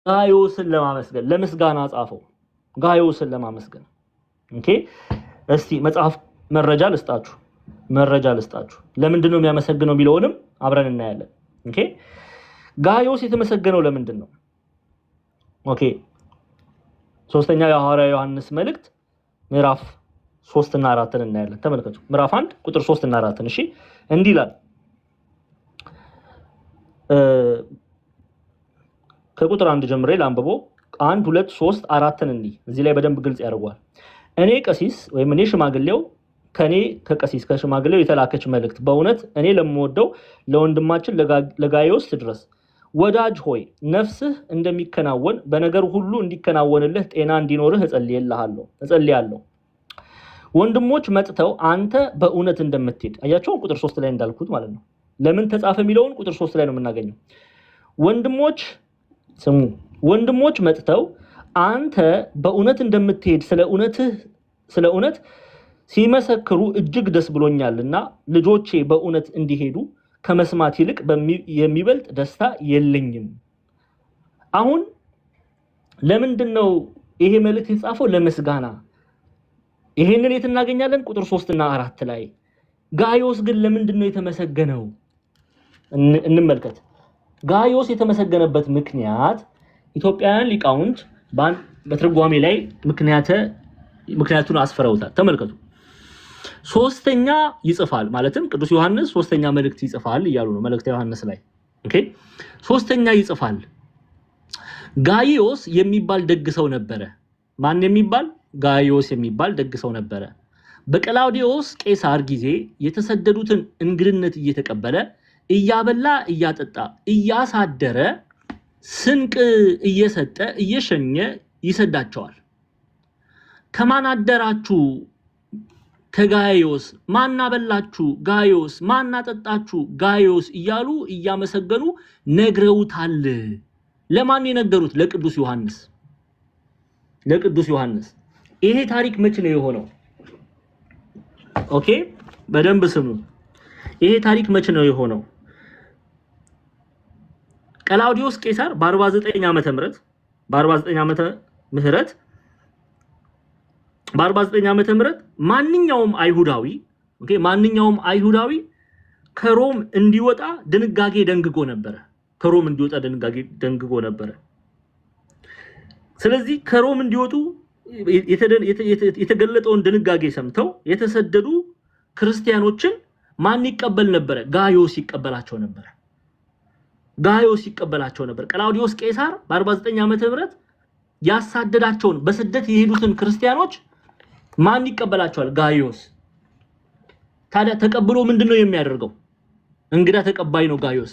[SPEAKER 1] ጋዮስን ለማመስገን ለምስጋና ጻፈው ጋዮስን ለማመስገን ኦኬ እስቲ መጽሐፍ መረጃ ልስጣችሁ ለምንድን ነው የሚያመሰግነው ቢለውንም አብረን እናያለን ኦኬ ጋዮስ የተመሰገነው ለምንድን ነው ኦኬ ሶስተኛው የሐዋርያ ዮሐንስ መልእክት ምዕራፍ 3 እና 4 እናያለን ተመልከቱ ምዕራፍ 1 ቁጥር 3 እና 4 እሺ እንዲህ ይላል ከቁጥር 1 ጀምሬ ላንብቦ 1 2 3 4 እንዲ እዚህ ላይ በደንብ ግልጽ ያደርጋል እኔ ቀሲስ ወይም እኔ ሽማግሌው ከኔ ከቀሲስ ከሽማግሌው የተላከች መልእክት በእውነት እኔ ለምወደው ለወንድማችን ለጋዮስ ድረስ ወዳጅ ሆይ ነፍስህ እንደሚከናወን በነገር ሁሉ እንዲከናወንልህ ጤና እንዲኖርህ እጸልያለሁ ወንድሞች መጥተው አንተ በእውነት እንደምትሄድ አያቸው ቁጥር 3 ላይ እንዳልኩት ማለት ነው ለምን ተጻፈ የሚለውን ቁጥር 3 ላይ ነው የምናገኘው ወንድሞች መጥተው አንተ በእውነት እንደምትሄድ ስለ እውነት ሲመሰክሩ እጅግ ደስ ብሎኛልና ልጆቼ በእውነት እንዲሄዱ ከመስማት ይልቅ የሚበልጥ ደስታ የለኝም አሁን ለምንድነው ይሄ መልእክት የተጻፈው ለምስጋና ይሄንን የትናገኛለን ቁጥር 3 እና 4 ላይ ጋዮስ ግን ለምንድነው የተመሰገነው እንመልከት ጋዮስ የተመሰገነበት ምክንያት ኢትዮጵያውያን ሊቃውንት በትርጓሜ ላይ ምክንያቱን አስፈረውታል ተመልከቱ ሶስተኛ ይጽፋል ማለትም ቅዱስ ዮሐንስ ሶስተኛ መልእክት ይጽፋል ይያሉ ነው መልእክተ ዮሐንስ ላይ ኦኬ ሶስተኛ ይጽፋል ጋዮስ የሚባል ደግ ሰው ነበረ ማን የሚባል ጋዮስ የሚባል ደግ ሰው ነበረ በቀላውዲዮስ ቄሳር ጊዜ የተሰደዱትን እንግድነት እየተቀበለ እያበላ እያጠጣ እያሳደረ ስንቅ እየሰጠ እየሸኘ ይሰዳቸዋል ከማን አደራችሁ ከጋዮስ ማን አበላችሁ ጋዮስ ማን አጠጣችሁ ጋዮስ እያሉ እያመሰገኑ ነግረውታል ለማን የነገሩት ለቅዱስ ዮሐንስ ይሄ ታሪክ መቼ ነው የሆነው ኦኬ በደንብ ስሙ ይሄ ታሪክ መቼ ነው የሆነው ቀላውዲዮስ ቄሳር በ49 ዓመተ ምህረት ማንኛውም አይሁዳዊ ከሮም እንዲወጣ ድንጋጌ ደንግጎ ነበር ስለዚህ ከሮም እንዲወጡ የተገለጠውን ድንጋጌ ሰምተው የተሰደዱ ክርስቲያኖችን ማን ይቀበል ነበር ጋዮስ ይቀበላቸው ነበር ቀላውዲዮስ ቄሳር በ49 ዓመተ ምህረት ያሳደዳቸውን በስደት የሄዱትን ክርስቲያኖች ማን ይቀበላቸዋል ጋዮስ ታዲያ ተቀብሎ ምንድነው የሚያደርገው እንግዳ ተቀባይ ነው ጋዮስ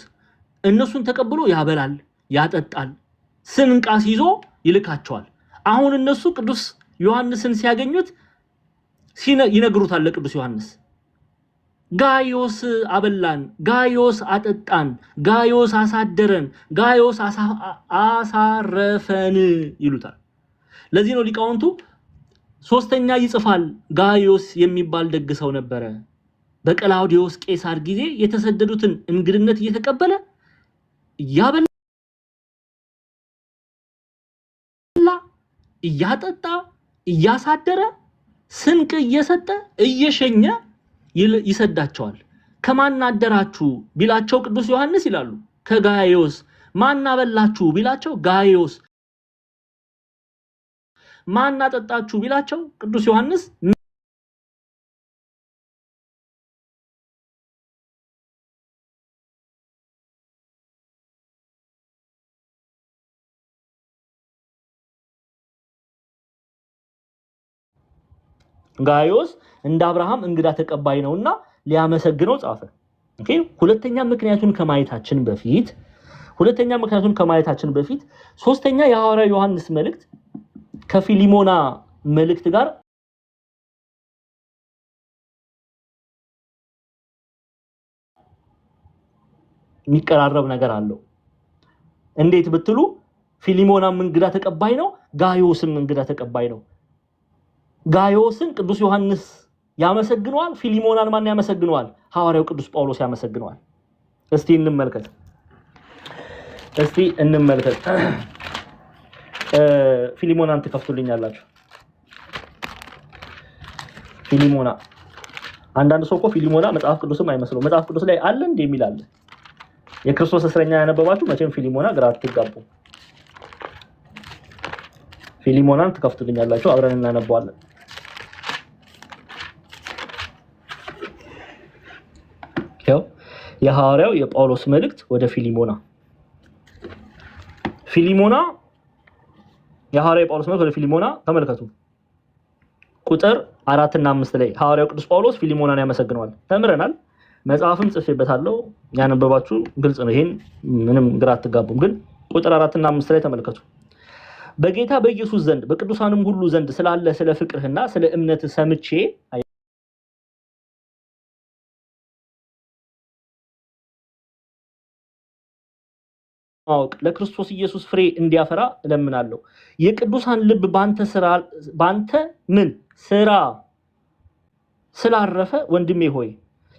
[SPEAKER 1] እነሱን ተቀብሎ ያበላል ያጠጣል ስንቃስ ይዞ ይልካቸዋል አሁን እነሱ ቅዱስ ዮሐንስን ሲያገኙት ይነግሩታል ለቅዱስ ዮሐንስ ጋዮስ አበላን፣ ጋዮስ አጠጣን፣ ጋዮስ አሳደረን፣ ጋዮስ አሳረፈን ይሉታል። ለዚህ ነው ሊቃውንቱ ሶስተኛ ይጽፋል ጋዮስ የሚባል ደግ ሰው ነበረ በቀላውዲዮስ ቄሳር ጊዜ የተሰደዱትን እንግድነት እየተቀበለ ያበላ እያጠጣ እያሳደረ ስንቅ እየሰጠ እየሸኘ ይሰዳቸዋል። ከማን አደራችሁ ቢላቸው ቅዱስ ዮሐንስ ይላሉ ከጋዮስ። ማን አበላችሁ ቢላቸው ጋዮስ። ማን አጠጣችሁ ቢላቸው ቅዱስ ዮሐንስ። ጋዮስ እንደ አብርሃም እንግዳ ተቀባይ ነውና ሊያመሰግነው ጻፈ። ኦኬ ሁለተኛ ምክንያቱን ከማየታችን በፊት ሶስተኛ የሐዋርያው ዮሐንስ መልእክት ከፊሊሞና መልእክት ጋር የሚቀራረብ ነገር አለው። እንዴት ብትሉ ፊሊሞናም እንግዳ ተቀባይ ነው፣ ጋዮስም እንግዳ ተቀባይ ነው። ጋዮስን ቅዱስ ዮሐንስ ያመሰግነዋል፣ ፊሊሞናን ማን ያመሰግነዋል? ሐዋርያው ቅዱስ ጳውሎስ ያመሰግነዋል። እስቲ እንመልከት። ፊሊሞናን ትከፍቱልኛላችሁ። ፊሊሞና አንዳንድ ሰው እኮ ፊሊሞና መጽሐፍ ቅዱስም አይመስለው መጽሐፍ ቅዱስ ላይ አለ እንደ የሚል አለ። የክርስቶስ እስረኛ ያነበባችሁ መቼም ፊሊሞና ግራ አትጋቡ። ፊሊሞናን ትከፍቱልኛላችሁ፣ አብረን እናነባዋለን። የሐዋርያው የጳውሎስ መልእክት ወደ ፊሊሞና የሐዋርያው የጳውሎስ መልእክት ወደ ፊሊሞና ተመልከቱ። ቁጥር 4 እና 5 ላይ ሐዋርያው ቅዱስ ጳውሎስ ፊሊሞናን ያመሰግነዋል። ተምረናል፣ መጽሐፍም ጽፌበታለሁ፣ ያነበባችሁ ግልጽ ነው። ይሄን ምንም ግራ አትጋቡም። ግን ቁጥር 4 እና 5 ላይ ተመልከቱ። በጌታ በኢየሱስ ዘንድ በቅዱሳንም ሁሉ ዘንድ ስላለ ስለ ፍቅርህና ስለ እምነት ሰምቼ ለክርስቶስ ኢየሱስ ፍሬ እንዲያፈራ እለምናለሁ። የቅዱሳን ልብ ባንተ ምን ስራ ስላረፈ ወንድሜ ሆይ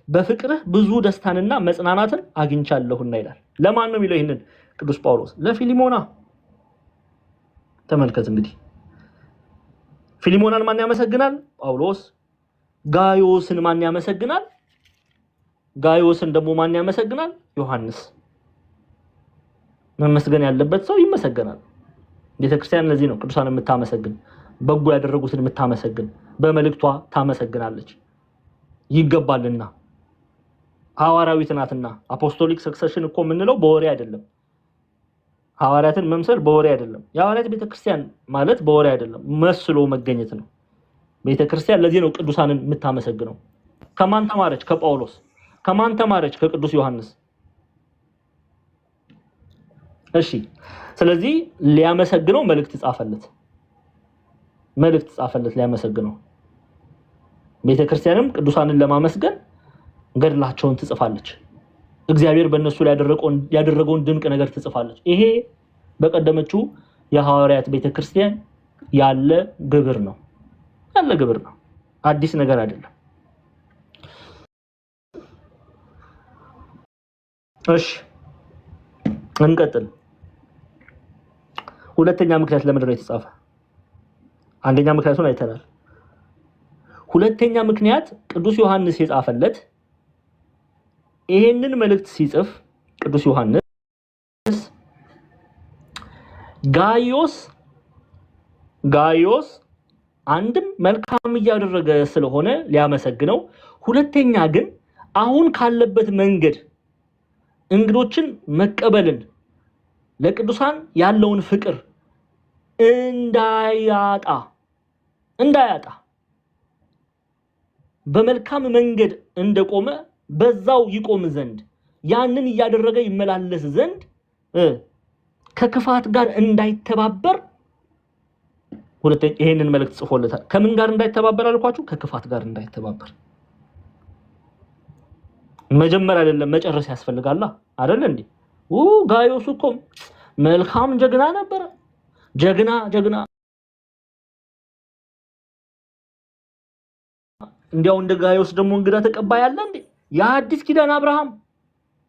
[SPEAKER 1] በፍቅርህ ብዙ ደስታንና መጽናናትን አግኝቻለሁና ይላል። ለማን ነው የሚለው ይሄንን ቅዱስ ጳውሎስ? ለፊሊሞና። ተመልከት እንግዲህ ፊሊሞናን ማን ያመሰግናል? ጳውሎስ። ጋዮስን ማን ያመሰግናል? ጋዮስን ደግሞ ማን ያመሰግናል? ዮሐንስ። መመስገን ያለበት ሰው ይመሰገናል። ቤተክርስቲያን ለዚህ ነው ቅዱሳን የምታመሰግን፣ በጎ ያደረጉትን የምታመሰግን፣ በመልእክቷ ታመሰግናለች። ይገባልና ሐዋርያዊት ናትና። አፖስቶሊክ ሰክሰሽን እኮ የምንለው በወሬ አይደለም። ሐዋርያትን መምሰል በወሬ አይደለም። የሐዋርያት ቤተክርስቲያን ማለት በወሬ አይደለም፣ መስሎ መገኘት ነው። ቤተክርስቲያን ለዚህ ነው ቅዱሳንን የምታመሰግነው። ከማን ተማረች? ከጳውሎስ። ከማን ተማረች? ከቅዱስ ዮሐንስ። እሺ ስለዚህ ሊያመሰግነው መልእክት ጻፈለት ሊያመሰግነው። ቤተክርስቲያንም ቅዱሳንን ለማመስገን ገድላቸውን ትጽፋለች። እግዚአብሔር በእነሱ ላይ ያደረገውን ድንቅ ነገር ትጽፋለች። ይሄ በቀደመችው የሐዋርያት ቤተክርስቲያን ያለ ግብር ነው። አዲስ ነገር አይደለም። እሺ እንቀጥል። ሁለተኛ ምክንያት ለምንድን ነው የተጻፈ? አንደኛ ምክንያቱን አይተናል። ሁለተኛ ምክንያት ቅዱስ ዮሐንስ የጻፈለት ይሄንን መልእክት ሲጽፍ ቅዱስ ዮሐንስ ጋዮስ አንድም መልካም እያደረገ ስለሆነ ሊያመሰግነው፣ ሁለተኛ ግን አሁን ካለበት መንገድ እንግዶችን መቀበልን ለቅዱሳን ያለውን ፍቅር እንዳያጣ በመልካም መንገድ እንደቆመ በዛው ይቆም ዘንድ ያንን እያደረገ ይመላለስ ዘንድ ከክፋት ጋር እንዳይተባበር ሁለተኛ ይሄንን መልእክት ጽፎለታል። ከምን ጋር እንዳይተባበር አልኳችሁ? ከክፋት ጋር እንዳይተባበር። መጀመር አይደለም መጨረስ ያስፈልጋል አይደል እንዴ? ጋዮስ እኮ መልካም ጀግና ነበር። ጀግና እንዲያው እንደ ጋዮስ ደግሞ እንግዳ ተቀባይ አለ እንዴ? የአዲስ ኪዳን አብርሃም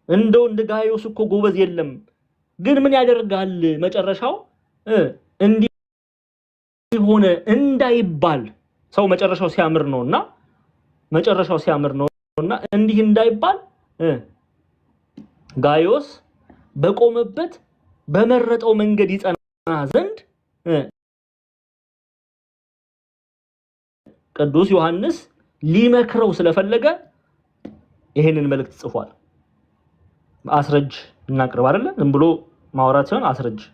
[SPEAKER 1] እንደው እንደ ጋዮስ እኮ ጎበዝ የለም። ግን ምን ያደርጋል መጨረሻው እንዲህ ሆነ እንዳይባል ሰው መጨረሻው ሲያምር ነውና እንዲህ እንዳይባል ጋዮስ በቆመበት በመረጠው መንገድ ይጸና ዘንድ ቅዱስ ዮሐንስ ሊመክረው ስለፈለገ ይሄንን መልእክት ጽፏል። አስረጅ እናቅርብ አይደለ? ዝም ብሎ ማውራት ሳይሆን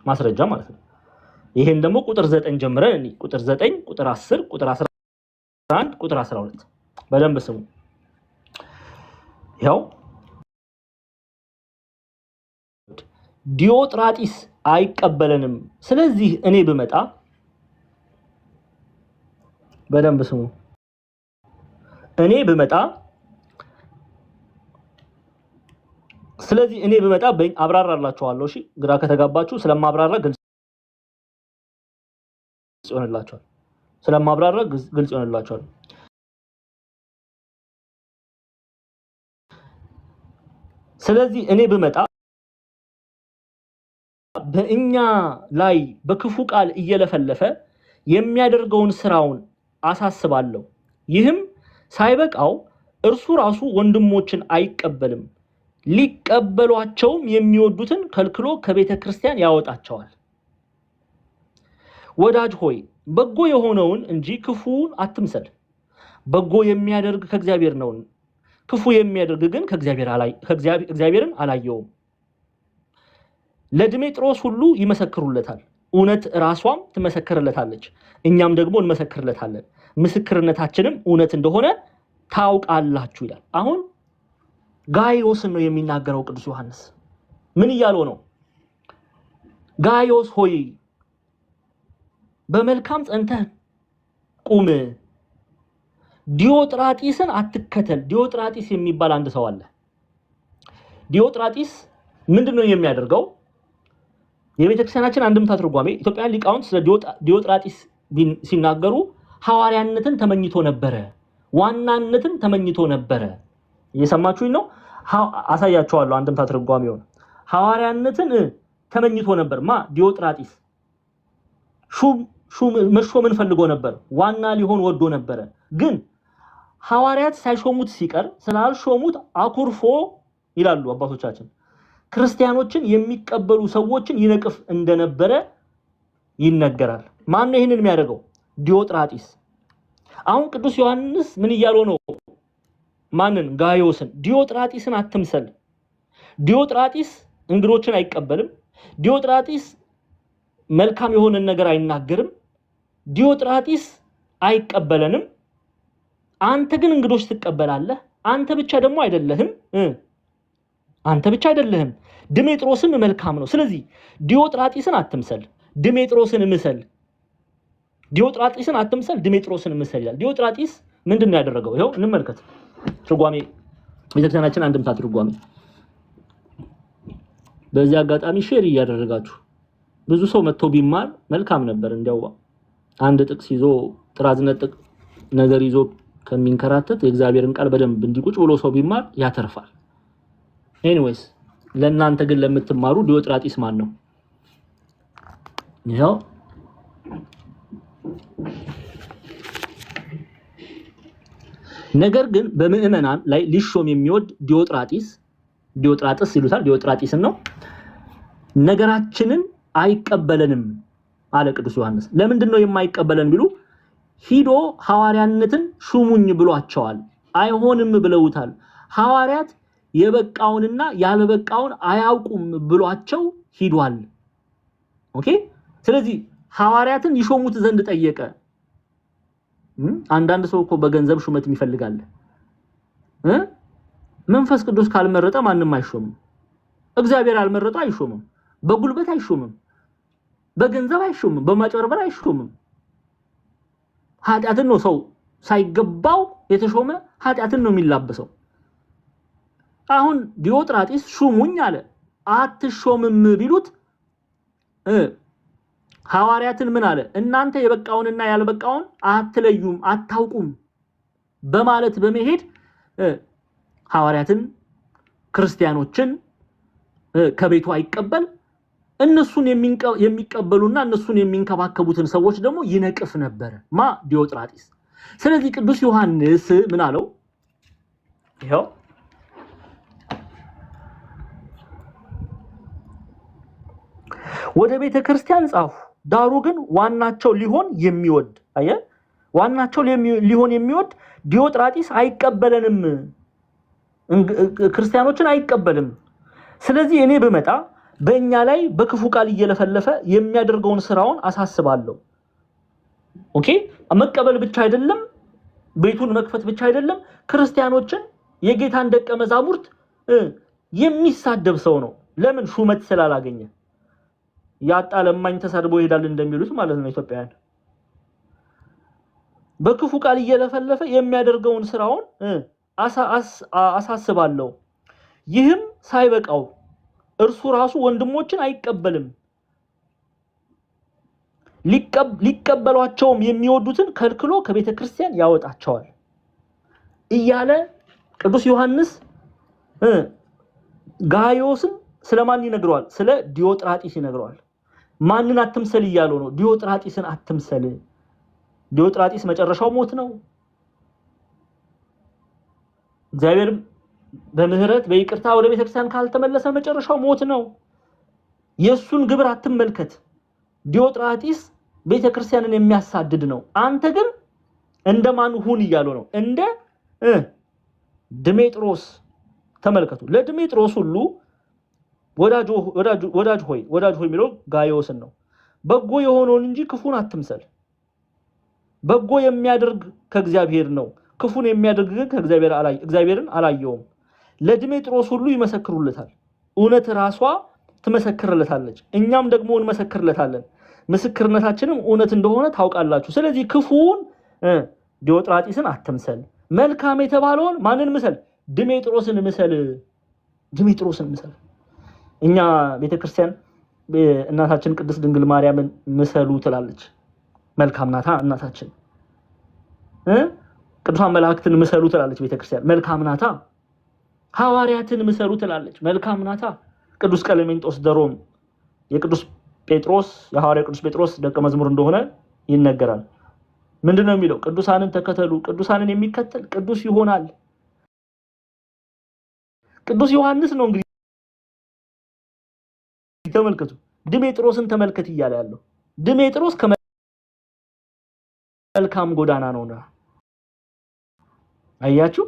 [SPEAKER 1] ማስረጃ ማለት ነው። ይሄን ደግሞ ቁጥር 9 ጀምረን እኔ ቁጥር 9 ቁጥር 10 ቁጥር 11 ቁጥር 12 በደንብ ስሙ። ያው ዲዮጥራጢስ አይቀበለንም። ስለዚህ እኔ ብመጣ በደንብ ስሙ። ስለዚህ እኔ ብመጣ አብራራላችኋለሁ። እሺ ግራ ከተጋባችሁ ስለማብራራ ግልጽ ይሆንላችኋል። ስለዚህ እኔ ብመጣ በእኛ ላይ በክፉ ቃል እየለፈለፈ የሚያደርገውን ስራውን አሳስባለሁ። ይህም ሳይበቃው እርሱ ራሱ ወንድሞችን አይቀበልም፣ ሊቀበሏቸውም የሚወዱትን ከልክሎ ከቤተ ክርስቲያን ያወጣቸዋል። ወዳጅ ሆይ በጎ የሆነውን እንጂ ክፉን አትምሰል። በጎ የሚያደርግ ከእግዚአብሔር ነው፣ ክፉ የሚያደርግ ግን እግዚአብሔርን አላየውም። ለድሜጥሮስ ሁሉ ይመሰክሩለታል፣ እውነት ራሷም ትመሰክርለታለች፣ እኛም ደግሞ እንመሰክርለታለን፣ ምስክርነታችንም እውነት እንደሆነ ታውቃላችሁ ይላል። አሁን ጋዮስን ነው የሚናገረው ቅዱስ ዮሐንስ። ምን እያለው ነው? ጋዮስ ሆይ በመልካም ጸንተህ ቁም፣ ዲዮጥራጢስን አትከተል። ዲዮጥራጢስ የሚባል አንድ ሰው አለ። ዲዮጥራጢስ ምንድነው የሚያደርገው? የቤተክርስቲያናችን አንድምታ ትርጓሜ ኢትዮጵያውያን ሊቃውንት ስለ ዲዮጥራጢስ ሲናገሩ ሐዋርያነትን ተመኝቶ ነበረ፣ ዋናነትን ተመኝቶ ነበረ። እየሰማችሁኝ ነው? አሳያችኋለሁ አንድምታ ትርጓሜው። ሐዋርያነትን ተመኝቶ ነበር ዲዮጥራጢስ። መሾምን ፈልጎ ነበር፣ ዋና ሊሆን ወዶ ነበረ። ግን ሐዋርያት ሳይሾሙት ሲቀር ስላልሾሙት አኩርፎ ይላሉ አባቶቻችን ክርስቲያኖችን የሚቀበሉ ሰዎችን ይነቅፍ እንደነበረ ይነገራል። ማን ነው ይሄንን የሚያደርገው? ዲዮጥራጢስ። አሁን ቅዱስ ዮሐንስ ምን እያለው ነው? ማንን? ጋዮስን። ዲዮጥራጢስን አትምሰል። ዲዮጥራጢስ እንግዶችን አይቀበልም። ዲዮጥራጢስ መልካም የሆነ ነገር አይናገርም። ዲዮጥራጢስ አይቀበለንም። አንተ ግን እንግዶች ትቀበላለህ። አንተ ብቻ አይደለህም። ድሜጥሮስም መልካም ነው። ስለዚህ ዲዮጥራጢስን አትምሰል፣ ድሜጥሮስን ምሰል። ዲዮጥራጢስን አትምሰል፣ ድሜጥሮስን ምሰል ይላል። ዲዮጥራጢስ ምንድነው ያደረገው? ይሄው እንመልከት። ትርጓሜ ቤተክርስቲያናችን አንድምታ ትርጓሜ። በዚህ አጋጣሚ ሼር እያደረጋችሁ ብዙ ሰው መጥቶ ቢማር መልካም ነበር። እንዲያው አንድ ጥቅስ ይዞ ጥራዝነጥቅ ነገር ይዞ ከሚንከራተት የእግዚአብሔርን ቃል በደንብ እንዲቁጭ ብሎ ሰው ቢማር ያተርፋል። ኤኒዌይስ ለእናንተ ግን ለምትማሩ ዲዮጥራጢስ ማን ነው? ይሄው ነገር ግን በምዕመናን ላይ ሊሾም የሚወድ ዲዮጥራጢስ ይሉታል። ዲዮጥራጢስን ነው። ነገራችንን አይቀበለንም አለ ቅዱስ ዮሐንስ። ለምንድን ነው የማይቀበለን ቢሉ ሂዶ ሐዋርያነትን ሹሙኝ ብሏቸዋል። አይሆንም ብለውታል። ሐዋርያት የበቃውንና ያልበቃውን አያውቁም ብሏቸው ሂዷል። ኦኬ። ስለዚህ ሐዋርያትን ይሾሙት ዘንድ ጠየቀ። አንዳንድ ሰው እኮ በገንዘብ ሹመት ይፈልጋል። መንፈስ ቅዱስ ካልመረጠ ማንንም አይሾምም። እግዚአብሔር ያልመረጠው አይሾምም። በጉልበት አይሾምም፣ በገንዘብ አይሾምም፣ በማጭበርበር አይሾምም። ኃጢአትን ነው ሰው ሳይገባው የተሾመ ኃጢአትን ነው የሚላበሰው። አሁን ዲዮጥራጢስ ሹሙኝ አለ። አትሾምም ቢሉት ሐዋርያትን ምን አለ? እናንተ የበቃውንና ያልበቃውን አትለዩም አታውቁም በማለት በመሄድ ሐዋርያትን ክርስቲያኖችን ከቤቱ አይቀበል፣ እነሱን የሚቀበሉና እነሱን የሚንከባከቡትን ሰዎች ደግሞ ይነቅፍ ነበር ማ ዲዮጥራጢስ። ስለዚህ ቅዱስ ዮሐንስ ምን አለው? ይሄው ወደ ቤተ ክርስቲያን ጻፉ፣ ዳሩ ግን ዋናቸው ሊሆን የሚወድ አየ ዋናቸው ሊሆን የሚወድ ዲዮጥራጢስ አይቀበለንም፣ ክርስቲያኖችን አይቀበልም። ስለዚህ እኔ ብመጣ በእኛ ላይ በክፉ ቃል እየለፈለፈ የሚያደርገውን ስራውን አሳስባለሁ። ኦኬ መቀበል ብቻ አይደለም፣ ቤቱን መክፈት ብቻ አይደለም፣ ክርስቲያኖችን የጌታን ደቀ መዛሙርት የሚሳደብ ሰው ነው። ለምን? ሹመት ስላላገኘ። ያጣ ለማኝ ተሳድቦ ይሄዳል እንደሚሉት ማለት ነው ኢትዮጵያውያን። በክፉ ቃል እየለፈለፈ የሚያደርገውን ስራውን አሳስባለሁ። ይህም ሳይበቃው እርሱ ራሱ ወንድሞችን አይቀበልም፣ ሊቀበሏቸውም የሚወዱትን ከልክሎ ከቤተ ክርስቲያን ያወጣቸዋል እያለ ቅዱስ ዮሐንስ ጋዮስን ስለማን ይነግረዋል? ስለ ዲዮጥራጢስ ይነግረዋል። ማንን አትምሰል እያለው ነው? ዲዮጥራጢስን አትምሰል። ዲዮጥራጢስ መጨረሻው ሞት ነው። እግዚአብሔር በምህረት በይቅርታ ወደ ቤተክርስቲያን ካልተመለሰ መጨረሻው ሞት ነው። የሱን ግብር አትመልከት። ዲዮጥራጢስ ቤተክርስቲያንን የሚያሳድድ ነው። አንተ ግን እንደማን ሁን እያለው ነው? እንደ ድሜጥሮስ። ተመልከቱ። ለድሜጥሮስ ሁሉ ወዳጅ ሆይ የሚለው ጋዮስን ነው። በጎ የሆነውን እንጂ ክፉን አትምሰል። በጎ የሚያደርግ ከእግዚአብሔር ነው፣ ክፉን የሚያደርግ ግን እግዚአብሔርን አላየውም። ለድሜጥሮስ ሁሉ ይመሰክሩለታል፣ እውነት ራሷ ትመሰክርለታለች፣ እኛም ደግሞ እንመሰክርለታለን፣ ምስክርነታችንም እውነት እንደሆነ ታውቃላችሁ። ስለዚህ ክፉን ዲዮጥራጢስን አትምሰል፣ መልካም የተባለውን ማንን ምሰል? ድሜጥሮስን ምሰል። ድሜጥሮስን ምሰል። እኛ ቤተክርስቲያን እናታችን ቅድስት ድንግል ማርያምን ምሰሉ ትላለች። መልካም ናታ እናታችን። ቅዱሳን መላእክትን ምሰሉ ትላለች ቤተክርስቲያን። መልካም ናታ። ሐዋርያትን ምሰሉ ትላለች። መልካም ናታ። ቅዱስ ቀሌምንጦስ ደሮም የቅዱስ ጴጥሮስ የሐዋርያው ቅዱስ ጴጥሮስ ደቀ መዝሙር እንደሆነ ይነገራል። ምንድነው የሚለው? ቅዱሳንን ተከተሉ፣ ቅዱሳንን የሚከተል ቅዱስ ይሆናል። ቅዱስ ዮሐንስ ነው እንግዲህ ተመልከቱ። ድሜጥሮስን ተመልከት እያለ ያለው ድሜጥሮስ ከመልካም ጎዳና ነውና። አያችሁ፣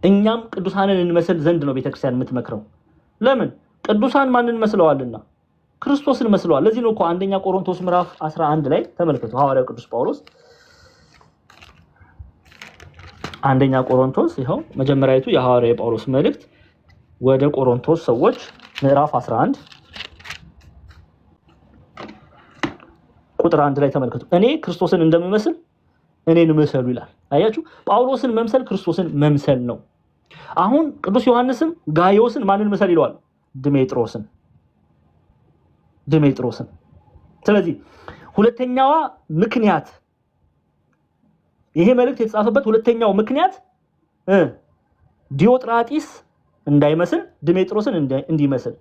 [SPEAKER 1] እኛም ቅዱሳንን እንመስል ዘንድ ነው ቤተክርስቲያን የምትመክረው። ለምን? ቅዱሳን ማንን መስለዋልና? ክርስቶስን መስለዋል። ለዚህ ነው እኮ አንደኛ ቆሮንቶስ ምዕራፍ 11 ላይ ተመልከቱ። ሐዋርያው ቅዱስ ጳውሎስ አንደኛ ቆሮንቶስ ይሄው መጀመሪያይቱ የሐዋርያው ጳውሎስ መልእክት ወደ ቆሮንቶስ ሰዎች ምዕራፍ 11 ቁጥር 1 ላይ ተመልከቱ። እኔ ክርስቶስን እንደምመስል እኔን ምሰሉ ይላል። አያችሁ፣ ጳውሎስን መምሰል ክርስቶስን መምሰል ነው። አሁን ቅዱስ ዮሐንስም ጋዮስን ማንን መሰል ይለዋል? ድሜጥሮስን። ስለዚህ ሁለተኛዋ ምክንያት ይሄ መልእክት የተጻፈበት ሁለተኛው ምክንያት ዲዮጥራጢስ እንዳይመስል ድሜጥሮስን እንዲመስል፣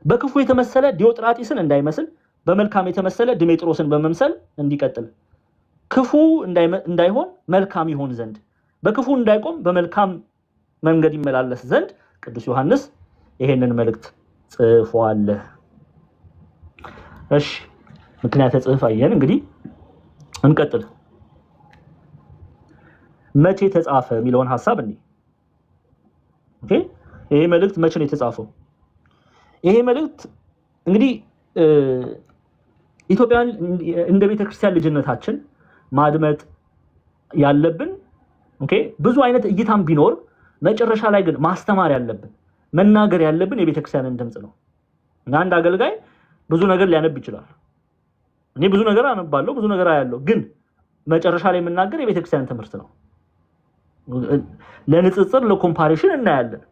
[SPEAKER 1] በክፉ የተመሰለ ዲዮጥራጢስን እንዳይመስል፣ በመልካም የተመሰለ ድሜጥሮስን በመምሰል እንዲቀጥል፣ ክፉ እንዳይሆን መልካም ይሆን ዘንድ፣ በክፉ እንዳይቆም በመልካም መንገድ ይመላለስ ዘንድ ቅዱስ ዮሐንስ ይሄንን መልእክት ጽፏል። እሺ፣ ምክንያተ ጽሑፍ አየን። እንግዲህ እንቀጥል። መቼ ተጻፈ የሚለውን ሐሳብ እንዴ። ኦኬ፣ ይሄ መልእክት መቼ ነው የተጻፈው? ይሄ መልእክት እንግዲህ ኢትዮጵያን እንደ ቤተክርስቲያን ልጅነታችን ማድመጥ ያለብን ኦኬ፣ ብዙ አይነት እይታም ቢኖር መጨረሻ ላይ ግን ማስተማር ያለብን መናገር ያለብን የቤተክርስቲያንን ድምጽ ነው። እና አንድ አገልጋይ ብዙ ነገር ሊያነብ ይችላል። እኔ ብዙ ነገር አነባለሁ፣ ብዙ ነገር አያለሁ። ግን መጨረሻ ላይ የምናገር የቤተክርስቲያን ትምህርት ነው። ለንጽጽር ለኮምፓሪሽን እናያለን።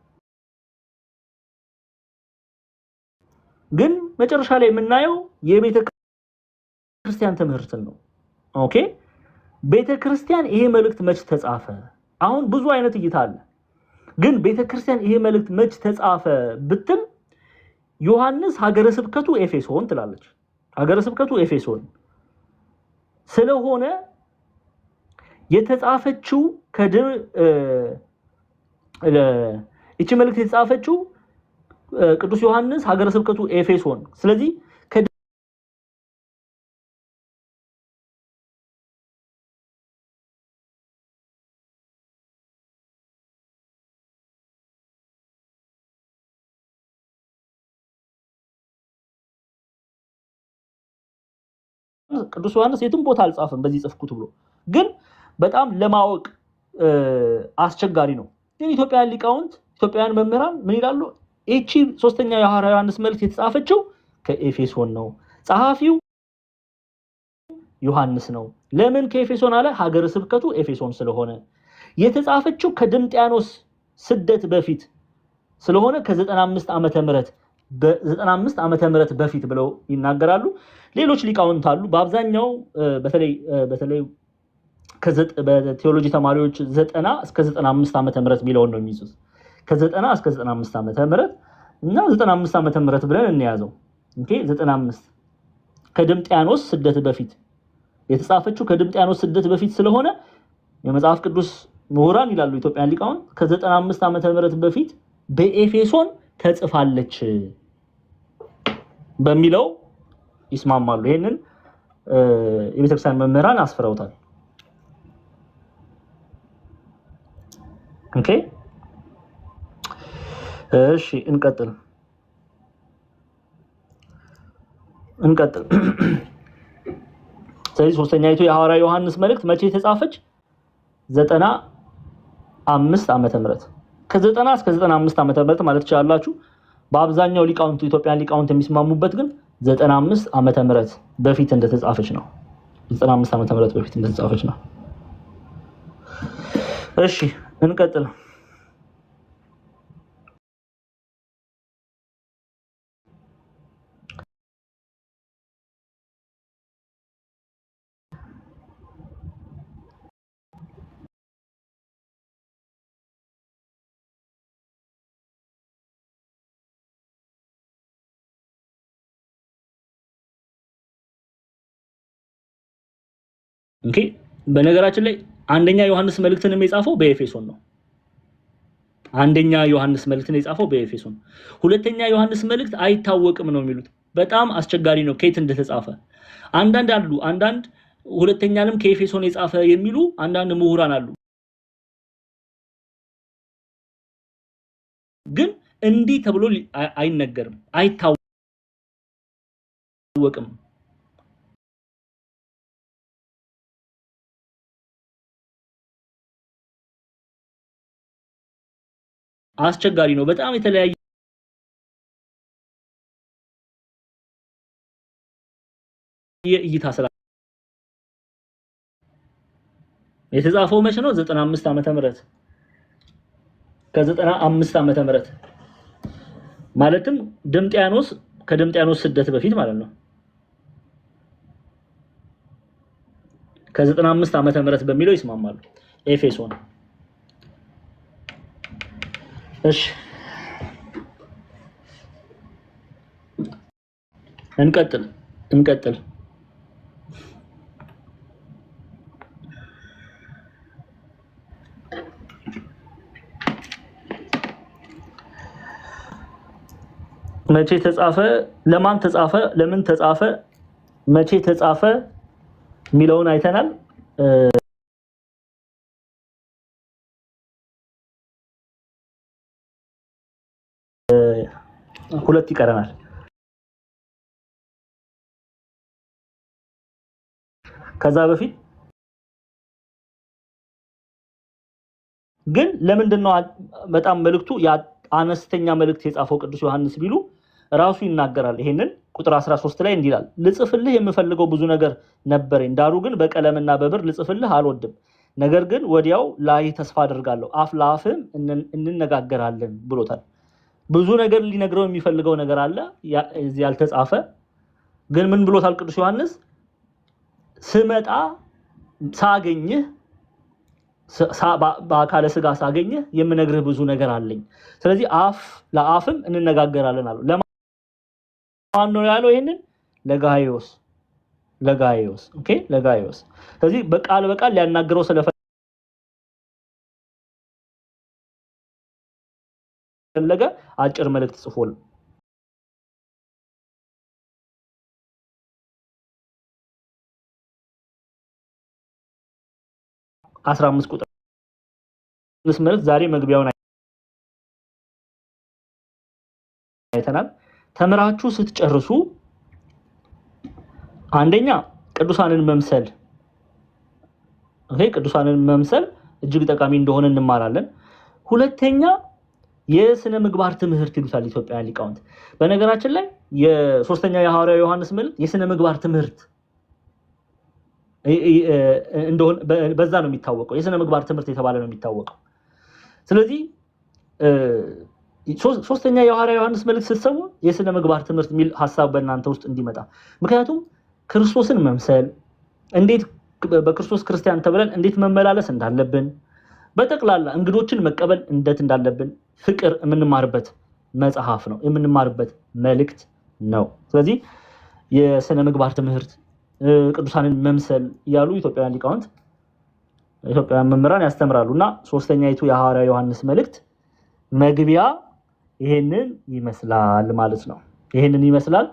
[SPEAKER 1] ግን መጨረሻ ላይ የምናየው የቤተክርስቲያን ትምህርትን ነው። ኦኬ ቤተክርስቲያን ይሄ መልእክት መች ተጻፈ? አሁን ብዙ አይነት እይታ አለ። ግን ቤተክርስቲያን ይሄ መልእክት መች ተጻፈ ብትል ዮሐንስ ሀገረ ስብከቱ ኤፌሶን ትላለች። ሀገረ ስብከቱ ኤፌሶን ስለሆነ የተጻፈችው እቺ መልእክት የተጻፈችው ቅዱስ ዮሐንስ ሀገረ ስብከቱ ኤፌሶን ስለዚህ ቅዱስ ዮሐንስ የትም ቦታ አልጻፈም በዚህ ጽፍኩት ብሎ ግን በጣም ለማወቅ አስቸጋሪ ነው። ግን ኢትዮጵያውያን መምህራን ምን ይላሉ? እቺ ሶስተኛው የሐዋርያው ዮሐንስ መልእክት የተጻፈችው ከኤፌሶን ነው። ጸሐፊው ዮሐንስ ነው። ለምን ከኤፌሶን አለ? ሀገረ ስብከቱ ኤፌሶን ስለሆነ። የተጻፈችው ከድምጥያኖስ ስደት በፊት ስለሆነ ከ95 ዓመተ ምህረት በ95 ዓመተ ምህረት በፊት ብለው ይናገራሉ። ሌሎች ሊቃውንት አሉ። በአብዛኛው በተለይ በቴዎሎጂ ተማሪዎች 90 እስከ 95 ዓመተ ምህረት ሚለውን ነው የሚይዙት። ከ90 እስከ 95 ዓመተ ምህረት እና 95 ዓመተ ምህረት ብለን እንያዘው። ኦኬ 95 ከድምጥያኖስ ስደት በፊት የተጻፈችው ከድምጥያኖስ ስደት በፊት ስለሆነ የመጽሐፍ ቅዱስ ምሁራን ይላሉ ኢትዮጵያን ሊቃውንት ከ95 ዓመተ ምህረት በፊት በኤፌሶን ተጽፋለች በሚለው ይስማማሉ። ይሄንን የቤተክርስቲያን መምህራን አስፍረውታል። ኦኬ እሺ እንቀጥል ስለዚህ ሶስተኛይቱ የሐዋርያ ዮሐንስ መልእክት መቼ ተጻፈች? 95 ዓመተ ምህረት ከ90 እስከ 95 ዓመተ ምህረት ማለት ይችላልላችሁ። በአብዛኛው ሊቃውንቱ ኢትዮጵያን ሊቃውንት የሚስማሙበት ግን 95 ዓመተ ምህረት በፊት እንደተጻፈች ነው። 95 ዓመተ ምህረት በፊት እንደተጻፈች ነው። እሺ እንቀጥል። ኦኬ በነገራችን ላይ አንደኛ ዮሐንስ መልእክትን የጻፈው በኤፌሶን ነው። አንደኛ ዮሐንስ መልእክትን የጻፈው በኤፌሶን። ሁለተኛ ዮሐንስ መልእክት አይታወቅም ነው የሚሉት። በጣም አስቸጋሪ ነው ከየት እንደተጻፈ። አንዳንድ ሁለተኛንም ከኤፌሶን የጻፈ የሚሉ አንዳንድ ምሁራን አሉ። ግን እንዲህ ተብሎ አይነገርም፣ አይታወቅም። አስቸጋሪ ነው በጣም የተለያየ እይታ ስለ የተጻፈው መቼ ነው? 95 ዓመተ ምህረት ከ95 ዓመተ ምህረት ማለትም ከድምጥያኖስ ስደት በፊት ማለት ነው። ከ95 ዓመተ ምህረት በሚለው ይስማማሉ ኤፌሶን። እሺ እንቀጥል መቼ ተጻፈ? ለማን ተጻፈ? ለምን ተጻፈ? መቼ ተጻፈ ሚለውን አይተናል። ሁለት ይቀረናል። ከዛ በፊት ግን ለምንድን ነው በጣም መልእክቱ አነስተኛ መልእክት የጻፈው ቅዱስ ዮሐንስ ቢሉ ራሱ ይናገራል። ይሄንን ቁጥር 13 ላይ እንዲህ ይላል፣ ልጽፍልህ የምፈልገው ብዙ ነገር ነበረኝ፣ ዳሩ ግን በቀለምና በብር ልጽፍልህ አልወድም። ነገር ግን ወዲያው ላይ ተስፋ አደርጋለሁ፣ አፍ ለአፍም እንነጋገራለን ብሎታል። ብዙ ነገር ሊነግረው የሚፈልገው ነገር አለ እዚህ ያልተጻፈ። ግን ምን ብሎታል ቅዱስ ዮሐንስ? ስመጣ ሳገኝህ በአካለ ስጋ ሳገኝህ የምነግርህ ብዙ ነገር አለኝ። ስለዚህ አፍ ለአፍም እንነጋገራለን አለው። ለማን ነው ያለው? ይሄንን ለጋይዮስ ኦኬ፣ ለጋይዮስ። ስለዚህ በቃል በቃል ሊያናገረው ስለፈለገ አጭር መልእክት ጽፎል 15 ቁጥር መልእክት ዛሬ መግቢያውን አይተናል። ተምራችሁ ስትጨርሱ አንደኛ ቅዱሳንን መምሰል ቅዱሳንን መምሰል እጅግ ጠቃሚ እንደሆነ እንማራለን። ሁለተኛ የስነ ምግባር ትምህርት ይሉታል ኢትዮጵያውያን ሊቃውንት። በነገራችን ላይ የሶስተኛው የሐዋርያው ዮሐንስ መልእክት የስነ ምግባር ትምህርት እንደሆነ በዛ ነው የሚታወቀው። የስነ ምግባር ትምህርት የተባለ ነው የሚታወቀው። ስለዚህ ሶስተኛ የሐዋርያው ዮሐንስ መልእክት ስትሰሙ የስነ ምግባር ትምህርት የሚል ሐሳብ በእናንተ ውስጥ እንዲመጣ፣ ምክንያቱም ክርስቶስን መምሰል እንዴት በክርስቶስ ክርስቲያን ተብለን እንዴት መመላለስ እንዳለብን፣ በጠቅላላ እንግዶችን መቀበል እንዴት እንዳለብን ፍቅር የምንማርበት መጽሐፍ ነው፣ የምንማርበት መልእክት ነው። ስለዚህ የስነ ምግባር ትምህርት ቅዱሳንን መምሰል እያሉ ኢትዮጵያውያን ሊቃውንት ኢትዮጵያውያን መምህራን ያስተምራሉና ሶስተኛይቱ የሐዋርያው ዮሐንስ መልእክት መግቢያ ይሄንን ይመስላል ማለት ነው። ይሄንን ይመስላል።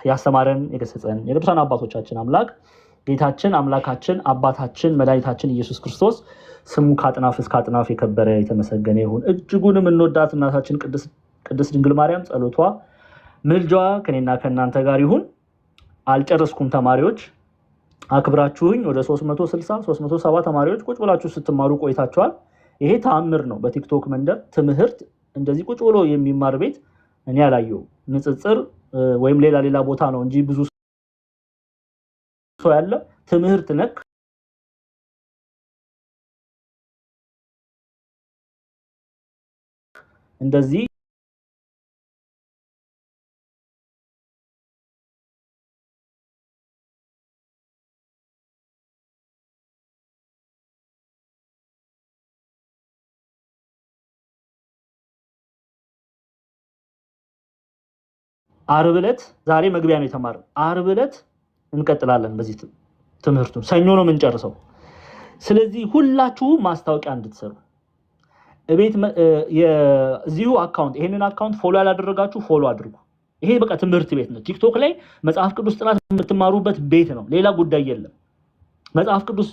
[SPEAKER 1] ያስተማረን የገሰጸን የቅዱሳን አባቶቻችን አምላክ ጌታችን አምላካችን አባታችን መድኃኒታችን ኢየሱስ ክርስቶስ ስሙ ከአጥናፍ እስከ አጥናፍ የከበረ የተመሰገነ ይሁን። እጅጉንም እንወዳት እናታችን ቅድስት ድንግል ማርያም ጸሎቷ ምልጃዋ ከኔና ከእናንተ ጋር ይሁን። አልጨረስኩም ተማሪዎች፣ አክብራችሁኝ ወደ 370 ተማሪዎች ቁጭ ብላችሁ ስትማሩ ቆይታችኋል። ይሄ ተአምር ነው። በቲክቶክ መንደር ትምህርት እንደዚህ ቁጭ ብሎ የሚማር ቤት እኔ አላየሁም። ንጽጽር ወይም ሌላ ቦታ ነው እንጂ ብዙ ሰው ያለ ትምህርት ነክ እንደዚህ ዓርብ ዕለት ዛሬ መግቢያ ነው የተማረው። ዓርብ ዕለት እንቀጥላለን በዚህ ትምህርቱ። ሰኞ ነው የምንጨርሰው። ስለዚህ ሁላችሁም ማስታወቂያ እንድትሰሩ እቤት የዚሁ አካውንት ይሄንን አካውንት ፎሎ ያላደረጋችሁ ፎሎ አድርጉ። ይሄ በቃ ትምህርት ቤት ነው። ቲክቶክ ላይ መጽሐፍ ቅዱስ ጥናት የምትማሩበት ቤት ነው። ሌላ ጉዳይ የለም። መጽሐፍ ቅዱስ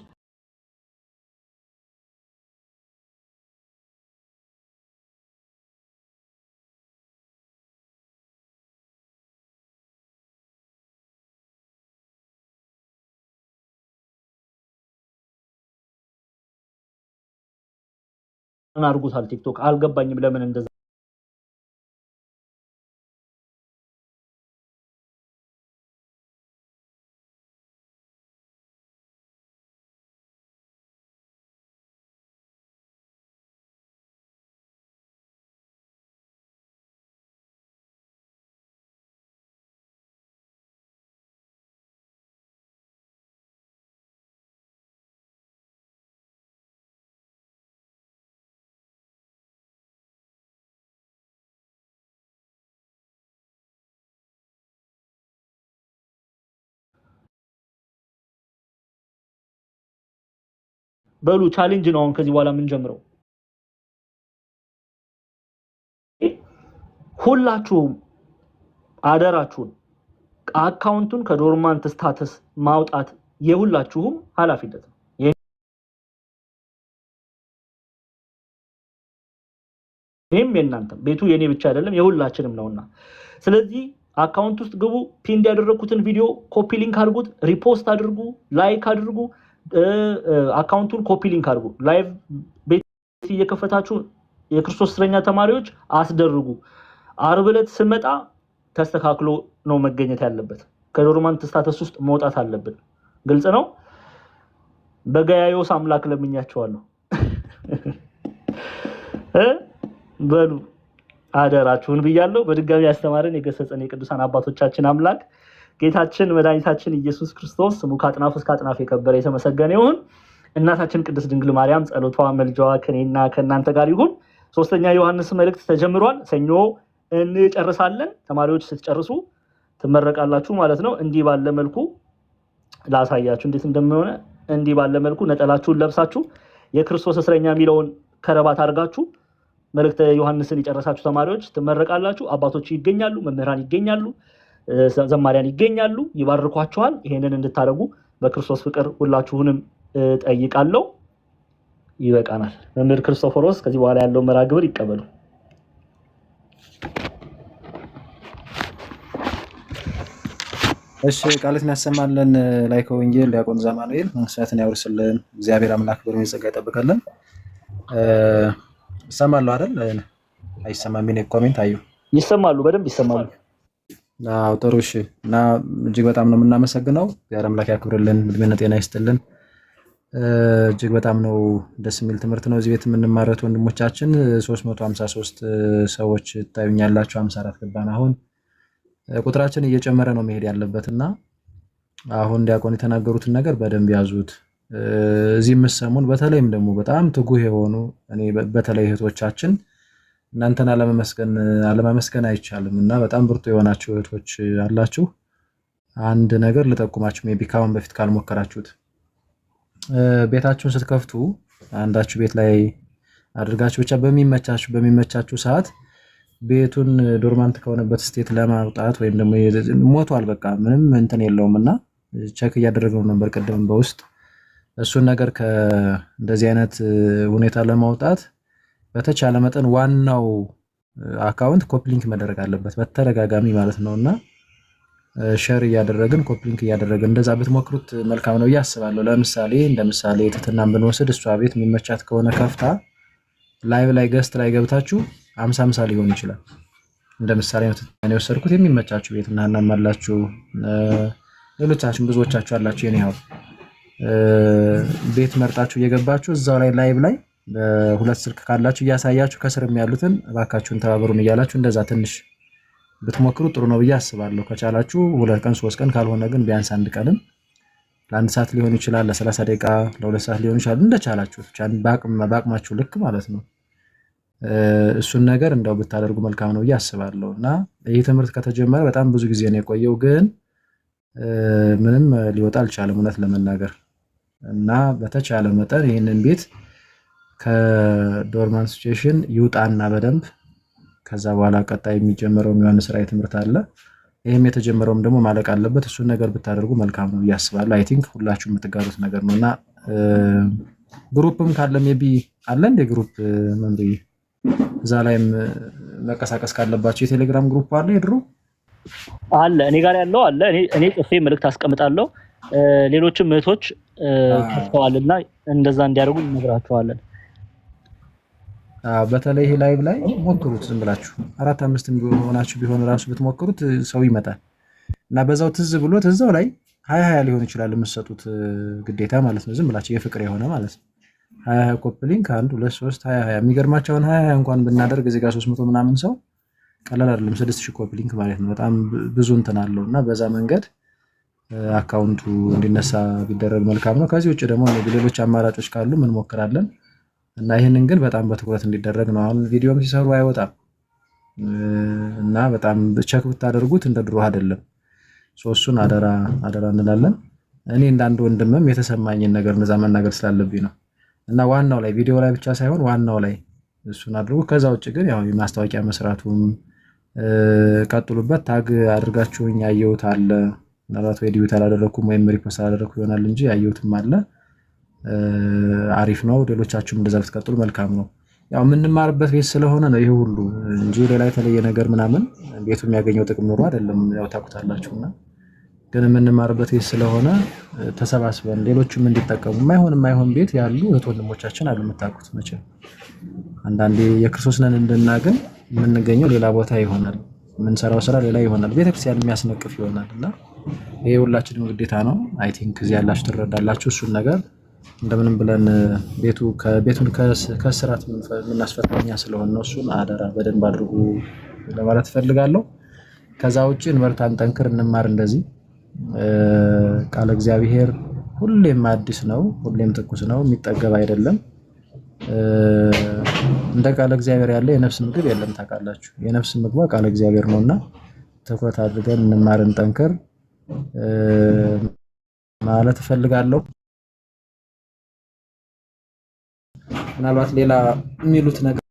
[SPEAKER 1] አድርጉታል። ቲክቶክ አልገባኝም ለምን እንደዛ በሉ ቻሌንጅ ነው አሁን ከዚህ በኋላ የምንጀምረው። ሁላችሁም አደራችሁን አካውንቱን ከዶርማንት ስታተስ ማውጣት የሁላችሁም ኃላፊነት ነው። ይሄም የእናንተም ቤቱ የኔ ብቻ አይደለም የሁላችንም ነውና፣ ስለዚህ አካውንት ውስጥ ግቡ። ፒን ያደረኩትን ቪዲዮ ኮፒ ሊንክ አድርጉት፣ ሪፖስት አድርጉ፣ ላይክ አድርጉ፣ አካውንቱን ኮፒ ሊንክ አድርጉ። ላይቭ ቤት እየከፈታችሁ የክርስቶስ እስረኛ ተማሪዎች አስደርጉ። ዓርብ ዕለት ስመጣ ተስተካክሎ ነው መገኘት ያለበት። ከዶርማንት ስታተስ ውስጥ መውጣት አለብን። ግልጽ ነው። በጋያዮስ አምላክ ለምኛቸዋለሁ። በሉ አደራችሁን ብያለሁ። በድጋሚ ያስተማረን የገሰጸን የቅዱሳን አባቶቻችን አምላክ ጌታችን መድኃኒታችን ኢየሱስ ክርስቶስ ስሙ ከአጥናፍ እስከ አጥናፍ የከበረ የተመሰገነ ይሁን። እናታችን ቅድስት ድንግል ማርያም ጸሎቷ መልጃዋ ከኔና ከእናንተ ጋር ይሁን። ሶስተኛ ዮሐንስ መልእክት ተጀምሯል። ሰኞ እንጨርሳለን። ተማሪዎች ስትጨርሱ ትመረቃላችሁ ማለት ነው። እንዲህ ባለ መልኩ ላሳያችሁ እንዴት እንደሚሆነ። እንዲህ ባለ መልኩ ነጠላችሁን ለብሳችሁ የክርስቶስ እስረኛ የሚለውን ከረባት አድርጋችሁ መልእክተ ዮሐንስን የጨረሳችሁ ተማሪዎች ትመረቃላችሁ። አባቶች ይገኛሉ፣ መምህራን ይገኛሉ፣ ዘማሪያን ይገኛሉ፣ ይባርኳችኋል። ይሄንን እንድታደርጉ በክርስቶስ ፍቅር ሁላችሁንም ጠይቃለሁ። ይበቃናል። መምህር ክርስቶፎሮስ ከዚህ በኋላ ያለው መርሐ ግብር ይቀበሉ።
[SPEAKER 2] እሺ ቃልን ያሰማልን። ላይከ ወንጌል ዲያቆን ዘማኑኤል መንግስታትን ያወርስልን። እግዚአብሔር አምላክ በእድሜ ጸጋ ይጠብቀልን። ይሰማሉ አይደል? አይሰማም? ምን ኮሜንት አዩ?
[SPEAKER 1] ይሰማሉ፣ በደንብ ይሰማሉ።
[SPEAKER 2] አዎ ጥሩ። እሺ እና እጅግ በጣም ነው የምናመሰግነው። እግዚአብሔር አምላክ ያክብርልን፣ እድሜና ጤና ይስጥልን። እጅግ በጣም ነው ደስ የሚል ትምህርት ነው እዚህ ቤት የምንማረት ወንድሞቻችን። 353 ሰዎች ታዩኛላችሁ፣ 54 ገባን። አሁን ቁጥራችን እየጨመረ ነው መሄድ ያለበትና አሁን ዲያቆን የተናገሩትን ነገር በደንብ ያዙት። እዚህ የምትሰሙን በተለይም ደግሞ በጣም ትጉህ የሆኑ እኔ በተለይ እህቶቻችን እናንተን አለማመስገን አይቻልም እና በጣም ብርቱ የሆናችሁ እህቶች አላችሁ። አንድ ነገር ልጠቁማችሁ፣ ሜቢ ካሁን በፊት ካልሞከራችሁት ቤታችሁን ስትከፍቱ አንዳችሁ ቤት ላይ አድርጋችሁ ብቻ በሚመቻችሁ ሰዓት ቤቱን ዶርማንት ከሆነበት ስቴት ለማውጣት ወይም ደግሞ ሞቷል በቃ ምንም እንትን የለውምና ቼክ እያደረግነው ነበር ቀደም በውስጥ እሱን ነገር ከእንደዚህ አይነት ሁኔታ ለማውጣት በተቻለ መጠን ዋናው አካውንት ኮፕሊንክ መደረግ አለበት በተደጋጋሚ ማለት ነውና ሼር እያደረግን ኮፕሊንክ እያደረግን እንደዛ ብትሞክሩት መልካም ነው ያስባለሁ። ለምሳሌ እንደምሳሌ ትትናን ብንወስድ እሷ ቤት የሚመቻት ከሆነ ከፍታ ላይቭ ላይ ገስት ላይ ገብታችሁ 50 ሊሆን ይችላል። እንደምሳሌ ነው ትትናን የወሰድኩት። የሚመቻችሁ ቤት እና እናማላችሁ ሌሎቻችሁ ብዙዎቻችሁ አላችሁ የኔው ቤት መርጣችሁ እየገባችሁ እዛው ላይ ላይቭ ላይ በሁለት ስልክ ካላችሁ እያሳያችሁ ከስርም ያሉትን እባካችሁን ተባበሩን እያላችሁ እንደዛ ትንሽ ብትሞክሩ ጥሩ ነው ብዬ አስባለሁ። ከቻላችሁ 2 ቀን 3 ቀን ካልሆነ ግን ቢያንስ አንድ ቀንም ለ1 ሰዓት ሊሆን ይችላል፣ ለ30 ደቂቃ ለ2 ሰዓት ሊሆን ይችላል። እንደቻላችሁ ብቻ ባቅማችሁ ልክ ማለት ነው። እሱን ነገር እንደው ብታደርጉ መልካም ነው ብዬ አስባለሁ። እና ይህ ትምህርት ከተጀመረ በጣም ብዙ ጊዜ ነው የቆየው፣ ግን ምንም ሊወጣ አልቻለም እውነት ለመናገር እና በተቻለ መጠን ይህንን ቤት ከዶርማንት ሲቹዌሽን ይውጣና በደንብ ከዛ በኋላ ቀጣይ የሚጀምረው ዮሐንስ ራዕይ ትምህርት አለ። ይሄም የተጀመረውም ደግሞ ማለቅ አለበት። እሱን ነገር ብታደርጉ መልካም ነው ያስባለሁ። አይ ቲንክ ሁላችሁም የምትጋሩት ነገር ነውና ግሩፕም ካለ ሜቢ አለ እንደ ግሩፕ መምሪ እዛ ላይም መቀሳቀስ ካለባችሁ የቴሌግራም ግሩፕ አለ የድሮ
[SPEAKER 1] አለ እኔ ጋር ያለው አለ። እኔ ጽፌ መልእክት አስቀምጣለሁ። ሌሎችም እህቶች ከፍተዋልና እንደዛ እንዲያደርጉ እንነግራቸዋለን።
[SPEAKER 2] በተለይ ይሄ ላይቭ ላይ ሞክሩት። ዝም ብላችሁ 4-5 ሆናችሁ ቢሆን ራሱ ብትሞክሩት ሰው ይመጣል እና በዛው ትዝ ብሎት እዛው ላይ 20 ሊሆን ይችላል የምትሰጡት ግዴታ ማለት ነው። ዝም ብላችሁ የፍቅር የሆነ ማለት ነው 20 ኮፕሊንክ 1 2 3 20 የሚገርማቸውን 20 እንኳን ብናደርግ እዚህ ጋር 300 ምናምን ሰው ቀላል አይደለም። 6000 ኮፕሊንክ ማለት ነው። በጣም ብዙ እንትን አለው እና በዛ መንገድ አካውንቱ እንዲነሳ ቢደረግ መልካም ነው። ከዚህ ውጭ ደግሞ ሌሎች አማራጮች ካሉ ምን ሞክራለን እና ይሄንን ግን በጣም በትኩረት እንዲደረግ ነው። አሁን ቪዲዮም ሲሰሩ አይወጣም እና በጣም ቼክ ብታደርጉት እንደ ድሮ አይደለም። እሱን አደራ እንላለን። እኔ እንዳንድ ወንድምም የተሰማኝን ነገር እንደዛ መናገር ስላለብኝ ነው እና ዋናው ላይ ቪዲዮ ላይ ብቻ ሳይሆን ዋናው ላይ እሱን አድርጉ። ከዛ ውጭ ግን ያው የማስታወቂያ መስራቱም ቀጥሉበት። ታግ አድርጋችሁኝ ያየሁት አለ ምናልባት ወይ ዲዩት አላደረኩም ወይም ሪፖስት አላደረኩ ይሆናል እንጂ ያየሁትም አለ። አሪፍ ነው። ሌሎቻችሁም እንደዛ ብትቀጥሉ መልካም ነው። ያው የምንማርበት ቤት ስለሆነ ነው ይሄ ሁሉ እንጂ ሌላ የተለየ ነገር ምናምን ቤቱ የሚያገኘው ጥቅም ኖሮ አይደለም። ያው ታውቁታላችሁና ግን የምንማርበት ቤት ስለሆነ ተሰባስበን ሌሎችም እንዲጠቀሙ የማይሆን ቤት ያሉ እህት ወንድሞቻችን አሉ የምታውቁት መቼም አንዳንዴ የክርስቶስ ነን እንድናገኝ የምንገኘው ሌላ ቦታ ይሆናል፣ የምንሰራው ስራ ሌላ ይሆናል፣ ቤተክርስቲያን የሚያስነቅፍ ይሆናል እና ይሄ ሁላችንም ግዴታ ነው። አይ ቲንክ እዚህ ያላችሁ ትረዳላችሁ እሱን ነገር እንደምንም ብለን ቤቱን ከስራት የምናስፈታኛ ስለሆነ ነው። እሱን አደራ በደንብ አድርጉ ለማለት ፈልጋለሁ። ከዛ ውጪ እንበርታ፣ እንጠንክር፣ እንማር። እንደዚህ ቃለ እግዚአብሔር ሁሌም አዲስ ነው፣ ሁሌም ትኩስ ነው፣ የሚጠገብ አይደለም። እንደ ቃለ እግዚአብሔር ያለ የነፍስ ምግብ የለም ታውቃላችሁ። የነፍስ ምግቧ ቃለ እግዚአብሔር ነውና ትኩረት አድርገን እንማር፣ እንጠንክር ማለት እፈልጋለሁ። ምናልባት ሌላ የሚሉት ነገር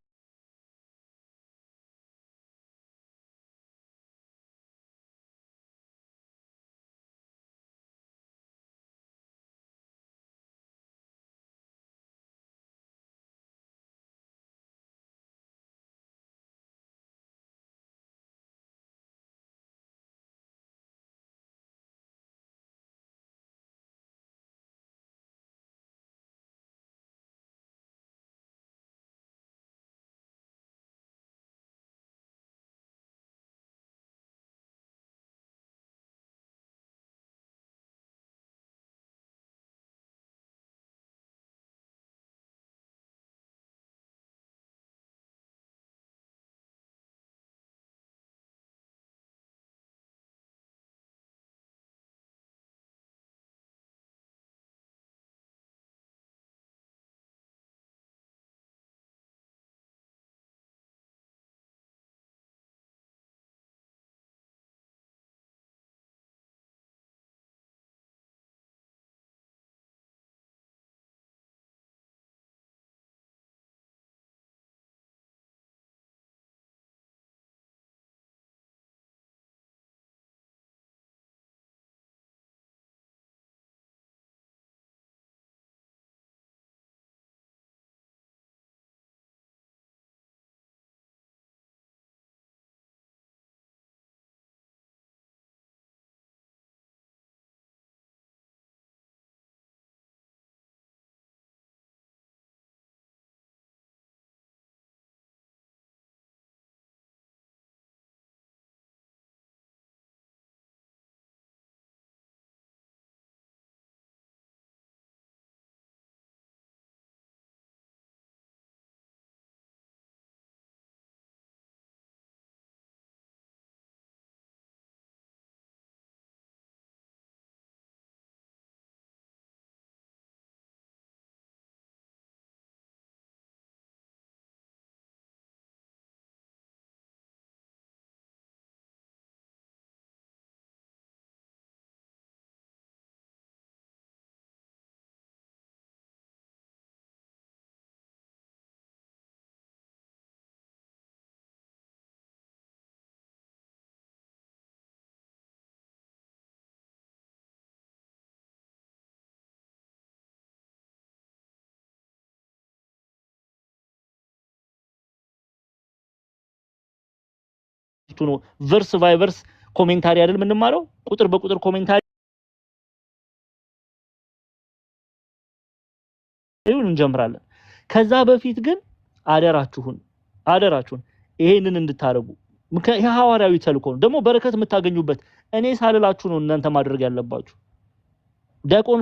[SPEAKER 1] ነው ቨርስ ባይ ቨርስ ኮሜንታሪ አይደል የምንማረው ቁጥር በቁጥር ኮሜንታሪ እንጀምራለን። ከዛ በፊት ግን አደራችሁን ይሄንን እንድታረጉ ይሄ ሐዋርያዊ ተልእኮ ነው። ደግሞ በረከት የምታገኙበት እኔ ሳልላችሁ ነው እናንተ ማድረግ ያለባችሁ። ዲያቆን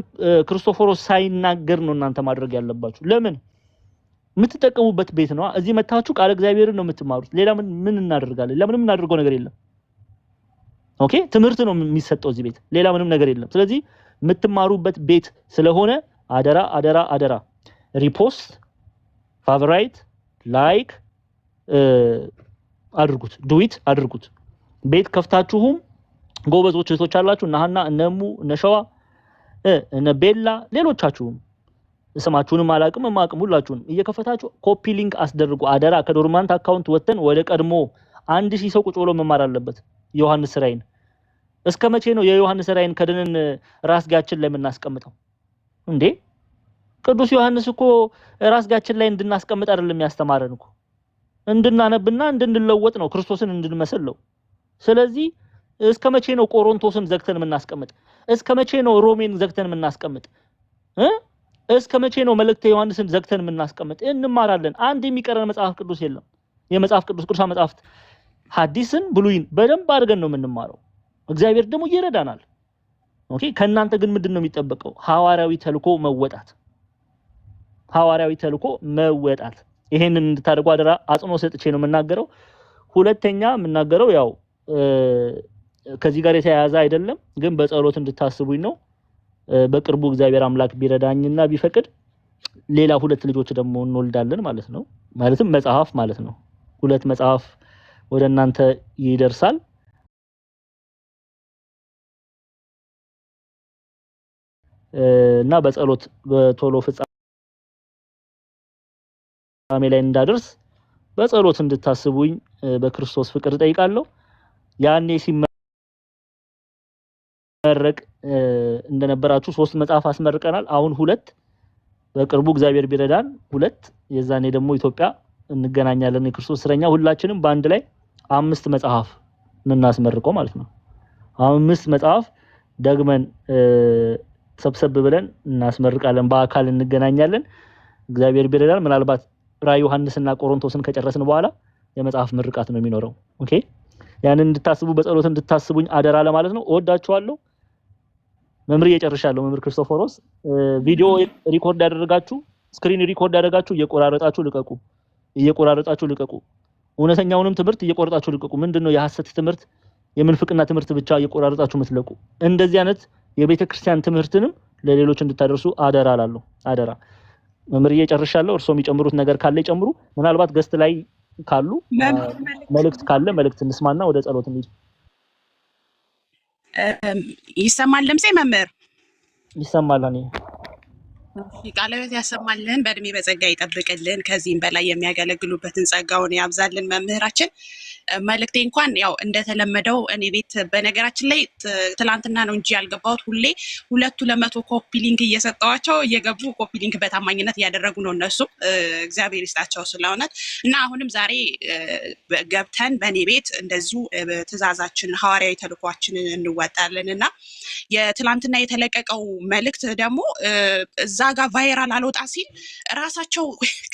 [SPEAKER 1] ክርስቶፎሮስ ሳይናገር ነው እናንተ ማድረግ ያለባችሁ። ለምን የምትጠቀሙበት ቤት ነው። እዚህ መታችሁ ቃል እግዚአብሔርን ነው የምትማሩት። ሌላ ምን እናደርጋለን? ለምንም እናደርገው ነገር የለም። ኦኬ ትምህርት ነው የሚሰጠው እዚህ ቤት፣ ሌላ ምንም ነገር የለም። ስለዚህ የምትማሩበት ቤት ስለሆነ አደራ ሪፖስት፣ ፋቨራይት፣ ላይክ አድርጉት፣ ዱዊት አድርጉት። ቤት ከፍታችሁም ጎበዞች እህቶች አላችሁ እና ሀና እነሙ እነሸዋ እነ ቤላ ሌሎቻችሁም ስማችሁንም አላቅም ማቅም ሁላችሁም እየከፈታችሁ ኮፒ ሊንክ አስደርጉ አደራ። ከዶርማንት አካውንት ወተን ወደ ቀድሞ 1000 ሰው ቁጭ ብሎ መማር አለበት። ዮሐንስ ራእይን እስከ መቼ ነው የዮሐንስ ራእይን ከደነን ራስጋችን ላይ የምናስቀምጠው እንዴ? ቅዱስ ዮሐንስ እኮ ራስጋችን ላይ እንድናስቀምጥ አይደለም ያስተማረን እኮ እንድናነብና እንድንለወጥ ነው፣ ክርስቶስን እንድንመስለው። ስለዚህ እስከ መቼ ነው ቆሮንቶስን ዘግተን የምናስቀምጥ? እስከ መቼ ነው ሮሜን ዘግተን የምናስቀምጥ? እስከ መቼ ነው መልእክተ ዮሐንስን ዘግተን የምናስቀምጥ? እንማራለን። አንድ የሚቀረን መጽሐፍ ቅዱስ የለም። የመጽሐፍ ቅዱስ መጽሐፍት ሐዲስን ብሉይን በደንብ አድርገን ነው የምንማረው። እግዚአብሔር ደግሞ ይረዳናል። ኦኬ ከናንተ ግን ምንድነው የሚጠበቀው? ሐዋርያዊ ተልኮ መወጣት። ይሄንን እንድታደርጉ አደራ አጽንኦት ሰጥቼ ነው የምናገረው። ሁለተኛ የምናገረው ያው ከዚህ ጋር የተያያዘ አይደለም፣ ግን በጸሎት እንድታስቡኝ ነው። በቅርቡ እግዚአብሔር አምላክ ቢረዳኝና ቢፈቅድ ሌላ 2 ልጆች ደግሞ እንወልዳለን ማለት ነው። ማለትም መጽሐፍ ማለት ነው። 2 መጽሐፍ ወደ እናንተ ይደርሳል። እና በጸሎት በቶሎ ፍጻሜ ላይ እንዳደርስ በጸሎት እንድታስቡኝ በክርስቶስ ፍቅር ጠይቃለሁ። ያኔ ሲመረቅ እንደነበራችሁ 3 መጽሐፍ አስመርቀናል። አሁን 2 በቅርቡ እግዚአብሔር ቢረዳን 2 የዛኔ ደግሞ ኢትዮጵያ እንገናኛለን። የክርስቶስ እስረኛ ሁላችንም በአንድ ላይ 5 መጽሐፍ እናስመርቀው ማለት ነው። 5 መጽሐፍ ደግመን ሰብሰብ ብለን እናስመርቃለን። በአካል እንገናኛለን። እግዚአብሔር ቢረዳን ምናልባት ራዕይ ዮሐንስና ቆሮንቶስን ከጨረስን በኋላ የመጽሐፍ ምርቃት ነው የሚኖረው። ኦኬ ያንን እንድታስቡ በጸሎት እንድታስቡኝ አደራ ለማለት ነው። እወዳችኋለሁ። መምሪ እየጨርሻለሁ። መምር ክርስቶፎሮስ ቪዲዮ ሪኮርድ ያደረጋችሁ ስክሪን ሪኮርድ ያደረጋችሁ እየቆራረጣችሁ ልቀቁ። እውነተኛውንም ትምህርት እየቆራረጣችሁ ልቀቁ። ምንድነው የሐሰት ትምህርት የምንፍቅና ትምህርት ብቻ እየቆራረጣችሁ ምትለቁ? እንደዚህ አይነት የቤተክርስቲያን ትምህርትንም ለሌሎች እንድታደርሱ አደራ እላለሁ። አደራ። መምር እየጨርሻለሁ። እርሶም የሚጨምሩት ነገር ካለ ይጨምሩ። ምናልባት ገስት ላይ ካሉ መልእክት ካለ መልእክት እንስማና ወደ ጸሎት እንሂድ።
[SPEAKER 3] ይሰማል ድምጼ መምህር?
[SPEAKER 1] ይሰማል።
[SPEAKER 3] ቃለ ሕይወት ያሰማልን፣ በእድሜ በጸጋ ይጠብቅልን፣ ከዚህም በላይ የሚያገለግሉበትን ጸጋውን ያብዛልን መምህራችን። መልእክቴ እንኳን ያው እንደተለመደው እኔ ቤት በነገራችን ላይ ትላንትና ነው እንጂ ያልገባሁት ሁሌ 200 ኮፒ ሊንክ እየሰጠዋቸው እየገቡ ኮፒ ሊንክ በታማኝነት እያደረጉ ነው እነሱ። እግዚአብሔር ይስጣቸው ስለሆነት እና አሁንም ዛሬ ገብተን በእኔ ቤት እንደዚሁ ትእዛዛችን ሐዋርያዊ ተልኳችንን እንወጣለን እና የትላንትና የተለቀቀው መልእክት ደግሞ እዛ ጋር ቫይራል አልወጣ ሲል ራሳቸው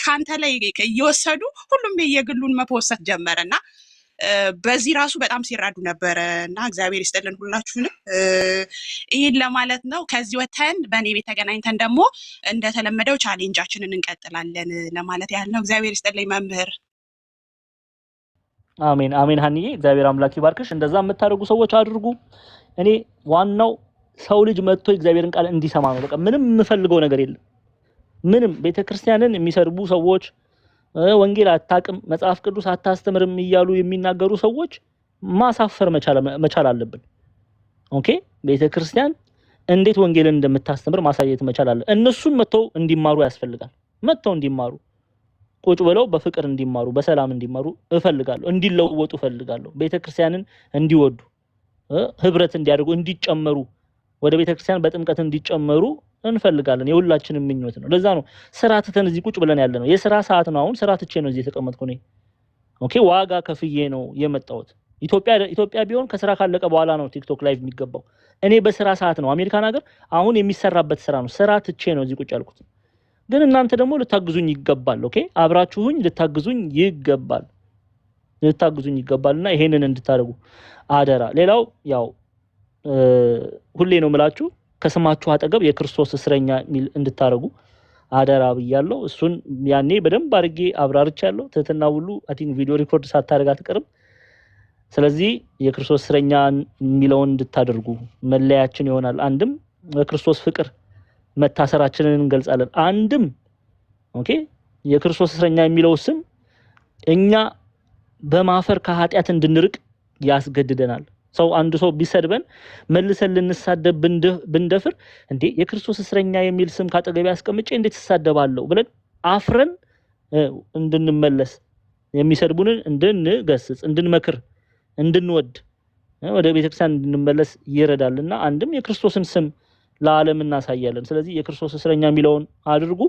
[SPEAKER 3] ካንተ ላይ እየወሰዱ ሁሉም የግሉን መፖሰት ጀመረና በዚህ ራሱ በጣም ሲራዱ ነበረ እና እግዚአብሔር ይስጥልን ሁላችሁንም። ይሄን ለማለት ነው። ከዚህ ወተን በእኔ ቤት ተገናኝተን ደግሞ እንደተለመደው ቻሌንጃችንን እንቀጥላለን ለማለት ያህል ነው። እግዚአብሔር ይስጥልኝ መምህር።
[SPEAKER 1] አሜን አሜን። ሀኒዬ እግዚአብሔር አምላክ ይባርክሽ። እንደዛ የምታደርጉ ሰዎች አድርጉ። እኔ ዋናው ሰው ልጅ መጥቶ እግዚአብሔርን ቃል እንዲሰማ ነው። በቃ ምንም የምፈልገው ነገር የለም። ምንም ቤተክርስቲያንን የሚሰርቡ ሰዎች ወንጌል አታቅም መጽሐፍ ቅዱስ አታስተምርም እያሉ የሚናገሩ ሰዎች ማሳፈር መቻል አለብን። ኦኬ ቤተክርስቲያን እንዴት ወንጌልን እንደምታስተምር ማሳየት መቻል አለ። እነሱን መጥተው እንዲማሩ ያስፈልጋል። መጥተው እንዲማሩ ቁጭ ብለው በፍቅር እንዲማሩ በሰላም እንዲማሩ እፈልጋለሁ። እንዲለወጡ እፈልጋለሁ። ቤተክርስቲያንን እንዲወዱ ህብረት እንዲያደርጉ እንዲጨመሩ ወደ ቤተክርስቲያን በጥምቀት እንዲጨመሩ እንፈልጋለን። የሁላችንም ምኞት ነው። ለዛ ነው ስራ ትተን እዚህ ቁጭ ብለን ያለ ነው። የስራ ሰዓት ነው። አሁን ስራ ትቼ ነው እዚህ የተቀመጥኩ ነኝ። ኦኬ ዋጋ ከፍዬ ነው የመጣሁት። ኢትዮጵያ ቢሆን ከስራ ካለቀ በኋላ ነው ቲክቶክ ላይቭ የሚገባው። እኔ በስራ ሰዓት ነው። አሜሪካን ሀገር አሁን የሚሰራበት ስራ ነው። ስራ ትቼ ነው እዚህ ቁጭ ያልኩት። ግን እናንተ ደግሞ ልታግዙኝ ይገባል። ኦኬ አብራችሁኝ ልታግዙኝ ይገባልና ይሄንን እንድታደርጉ አደራ። ሌላው ያው ሁሌ ነው የምላችሁ ከስማችሁ አጠገብ የክርስቶስ እስረኛ ሚል እንድታረጉ አደራ ብያለሁ። እሱን ያኔ በደንብ አድርጌ አብራርቻለሁ። ትህትና ሁሉ አይ ቲንክ ቪዲዮ ሪኮርድ ሳታደርግ አትቀርም። ስለዚህ የክርስቶስ እስረኛ የሚለውን እንድታደርጉ መለያችን ይሆናል። አንድም በክርስቶስ ፍቅር መታሰራችንን እንገልጻለን። አንድም ኦኬ የክርስቶስ እስረኛ የሚለው ስም እኛ በማፈር ከኃጢአት እንድንርቅ ያስገድደናል። ሰው አንድ ሰው ቢሰድበን መልሰን ልንሳደብ ብንደፍር እንዴ የክርስቶስ እስረኛ የሚል ስም ካጠገብ ያስቀምጬ እንዴት ተሳደባለሁ ብለን አፍረን እንድንመለስ የሚሰድቡንን እንድንገስጽ እንድንመክር እንድንወድ ወደ ቤተክርስቲያን እንድንመለስ ይረዳልና አንድም የክርስቶስን ስም ለዓለም እናሳያለን። ስለዚህ የክርስቶስ እስረኛ የሚለውን አድርጉ።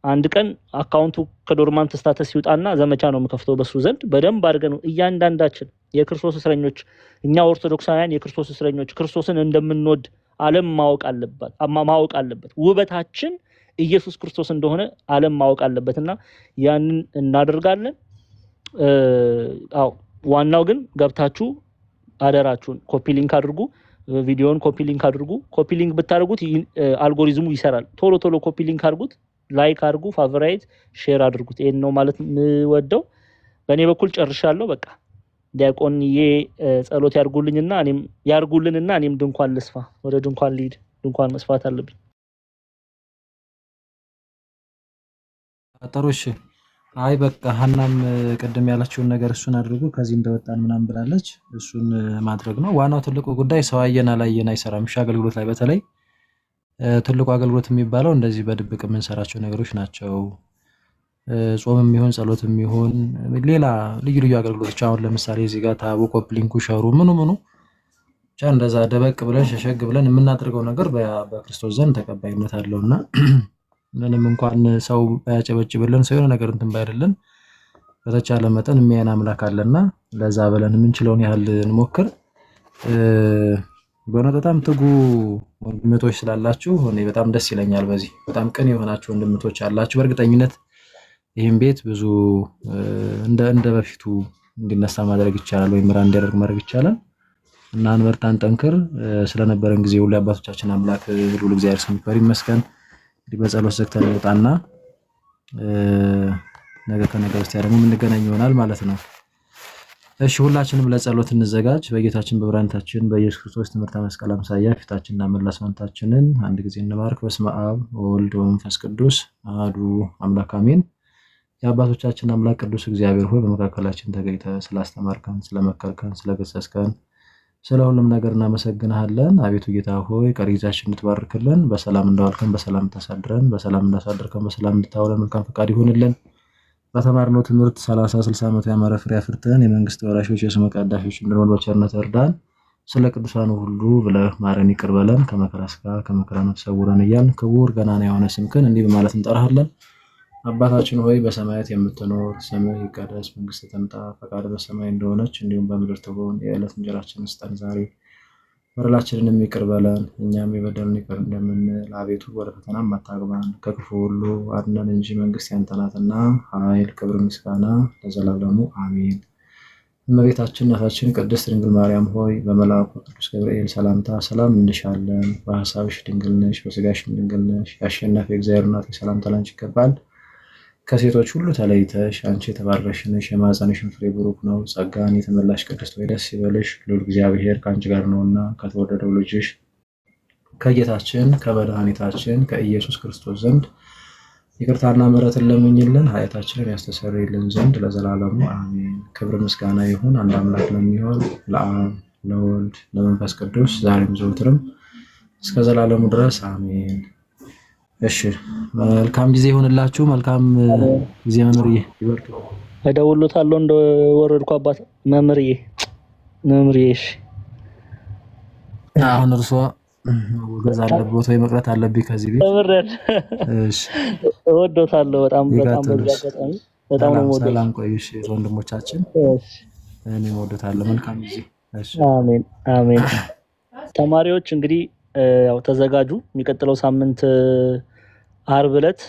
[SPEAKER 1] አንድ ቀን አካውንቱ ከዶርማንት ስታተስ ይውጣና ዘመቻ ነው የምከፍተው በሱ ዘንድ በደንብ አድርገን እያንዳንዳችን የክርስቶስ እስረኞች እኛ ኦርቶዶክሳውያን የክርስቶስ እስረኞች ክርስቶስን እንደምንወድ ዓለም ማወቅ አለበት። ውበታችን ኢየሱስ ክርስቶስ እንደሆነ ዓለም ማወቅ አለበትና ያንን እናደርጋለን። አዎ ዋናው ግን ገብታችሁ አደራችሁን ኮፒ ሊንክ አድርጉ፣ ቪዲዮውን ኮፒ ሊንክ አድርጉ። ኮፒ ሊንክ ብታደርጉት አልጎሪዝሙ ይሰራል። ቶሎ ቶሎ ኮፒ ሊንክ አድርጉት፣ ላይክ አድርጉ፣ ፋቮራይት ሼር አድርጉት። ይሄን ነው ማለት የምወደው። በእኔ በኩል ጨርሻለሁ። በቃ ዲያቆንዬ ጸሎት ያርጉልንና እኔም ድንኳን ልስፋ፣ ወደ ድንኳን ልሂድ። ድንኳን መስፋት አለብኝ።
[SPEAKER 2] ጥሩ እሺ። አይ በቃ ሀናም ቅድም ያላችሁን ነገር እሱን አድርጉ ከዚህ እንደወጣን ምናምን ብላለች። እሱን ማድረግ ነው ዋናው ትልቁ ጉዳይ። ሰው አየን አላየን አይሰራም። እሺ አገልግሎት ላይ በተለይ ትልቁ አገልግሎት የሚባለው እንደዚህ በድብቅ የምንሰራቸው ነገሮች ናቸው። ጾምም ይሁን ጸሎትም ይሁን ሌላ ልዩ ልዩ አገልግሎቶች አሁን ለምሳሌ እዚህ ጋር ታቦ ኮፕሊንኩ ሸሩ ምኑ ብቻ እንደዛ ደበቅ ብለን ሸሸግ ብለን የምናደርገው ነገር በክርስቶስ ዘንድ ተቀባይነት አለውና ምንም እንኳን ሰው ባያጨበጭብልን ሰው የሆነ ነገር እንትን ባይደልን በተቻለ መጠን የሚያየን አምላክ አለና ለዛ ብለን የምንችለውን ያህል እንሞክር። በእውነት በጣም ትጉ ወንድሞች ስላላችሁ እኔ በጣም ደስ ይለኛል። በዚህ በጣም ቅን የሆናችሁ ወንድሞች አላችሁ። በእርግጠኝነት ይህን ቤት ብዙ እንደ በፊቱ እንዲነሳ ማድረግ ይቻላል፣ ወይም ራን እንዲያደርግ ማድረግ ይቻላል እና አንበርታን ጠንክር። ስለነበረን ጊዜ ሁሉ አባቶቻችን አምላክ ሁሉ እግዚአብሔር ስም ይመስገን። እንግዲህ በጸሎት ዘግተን እንወጣና ነገ ከነገ በስቲያ ደግሞ የምንገናኝ ይሆናል ማለት ነው። እሺ ሁላችንም ለጸሎት እንዘጋጅ። በጌታችን በብርሃናችን በኢየሱስ ክርስቶስ ትምህርተ መስቀል አምሳያ ፊታችንና መላ ሰውነታችንን አንድ ጊዜ እንባርክ። በስመ አብ ወወልድ ወመንፈስ ቅዱስ አሐዱ አምላክ አሜን። የአባቶቻችን አምላክ ቅዱስ እግዚአብሔር ሆይ በመካከላችን ተገኝተህ ስላስተማርከን፣ ስለመከርከን፣ ስለገሰጽከን ስለ ሁሉም ነገር እናመሰግንሃለን። አቤቱ ጌታ ሆይ ቀሪ ጊዜያችንን እንድትባርክልን፣ በሰላም እንዳዋልከን በሰላም ታሳድረን፣ በሰላም እንዳሳደርከን በሰላም እንድታውለን መልካም ፈቃድ ይሁንልን። በተማርነው ትምህርት 30 60 ዓመት ያማረ ፍሬ አፍርተን የመንግስት ወራሾች የስመ ቀዳሾች እንድንሆን በቸርነት እርዳን። ስለ ቅዱሳኑ ሁሉ ብለህ ማረን፣ ይቅር በለን፣ ከመከራ ሥጋ ከመከራ ነፍስ ሰውረን እያልን ክቡር ገናና የሆነ ስምክን እንዲህ በማለት እንጠራሃለን። አባታችን ሆይ በሰማያት የምትኖር ስምህ ይቀደስ፣ መንግስትህ ትምጣ፣ ፈቃድህ በሰማይ እንደሆነች እንዲሁም በምድር ትሁን። የዕለት እንጀራችንን ስጠን ዛሬ፣ በደላችንን ይቅር በለን እኛም የበደሉንን ይቅር እንደምንል፣ አቤቱ ወደ ፈተናም አታግባን ከክፉ ሁሉ አድነን እንጂ መንግስት ያንተ ናትና ኃይል፣ ክብር፣ ምስጋና ለዘላለሙ አሜን። እመቤታችን እናታችን ቅድስት ድንግል ማርያም ሆይ በመልአኩ ቅዱስ ገብርኤል ሰላምታ ሰላም እንልሻለን። በሐሳብሽ ድንግል ነሽ፣ በስጋሽም ድንግል ነሽ። የአሸናፊ እግዚአብሔር እናት ሰላምታ ላንቺ ይገባል። ከሴቶች ሁሉ ተለይተሽ አንቺ የተባረክሽ ነሽ፣ የማኅፀንሽም ፍሬ ቡሩክ ነው። ጸጋን የተመላሽ ቅድስት ሆይ ደስ ይበልሽ፣ ልዑል እግዚአብሔር ከአንቺ ጋር ነውና ከተወደደው ልጅሽ ከጌታችን ከመድኃኒታችን ከኢየሱስ ክርስቶስ ዘንድ ይቅርታና ምሕረትን ለምኝልን ኃጢአታችንን ያስተሰርይልን ዘንድ ለዘላለሙ አሜን። ክብር ምስጋና ይሁን አንድ አምላክ ለሚሆን ለአብ ለወልድ ለመንፈስ ቅዱስ ዛሬም ዘወትርም እስከ ዘላለሙ ድረስ አሜን። እሺ መልካም ጊዜ ይሁንላችሁ። መልካም ጊዜ መምህርዬ። ይበርቱ።
[SPEAKER 1] እደውልሎታለሁ እንደወረድኩ አባት መምህርዬ። እሺ
[SPEAKER 2] አሁን እርሶ ወገዝ አለበት ወይ መቅረት አለብኝ ከዚህ ቤት?
[SPEAKER 1] እሺ እወዶታለሁ በጣም በዚህ አጋጣሚ በጣም ነው የምወደው።
[SPEAKER 2] ሰላም ቆዩ። እሺ ወንድሞቻችን እኔም እወዶታለሁ። መልካም ጊዜ። እሺ
[SPEAKER 1] አሜን። ተማሪዎች እንግዲህ ያው ተዘጋጁ። የሚቀጥለው ሳምንት ዓርብ ዕለት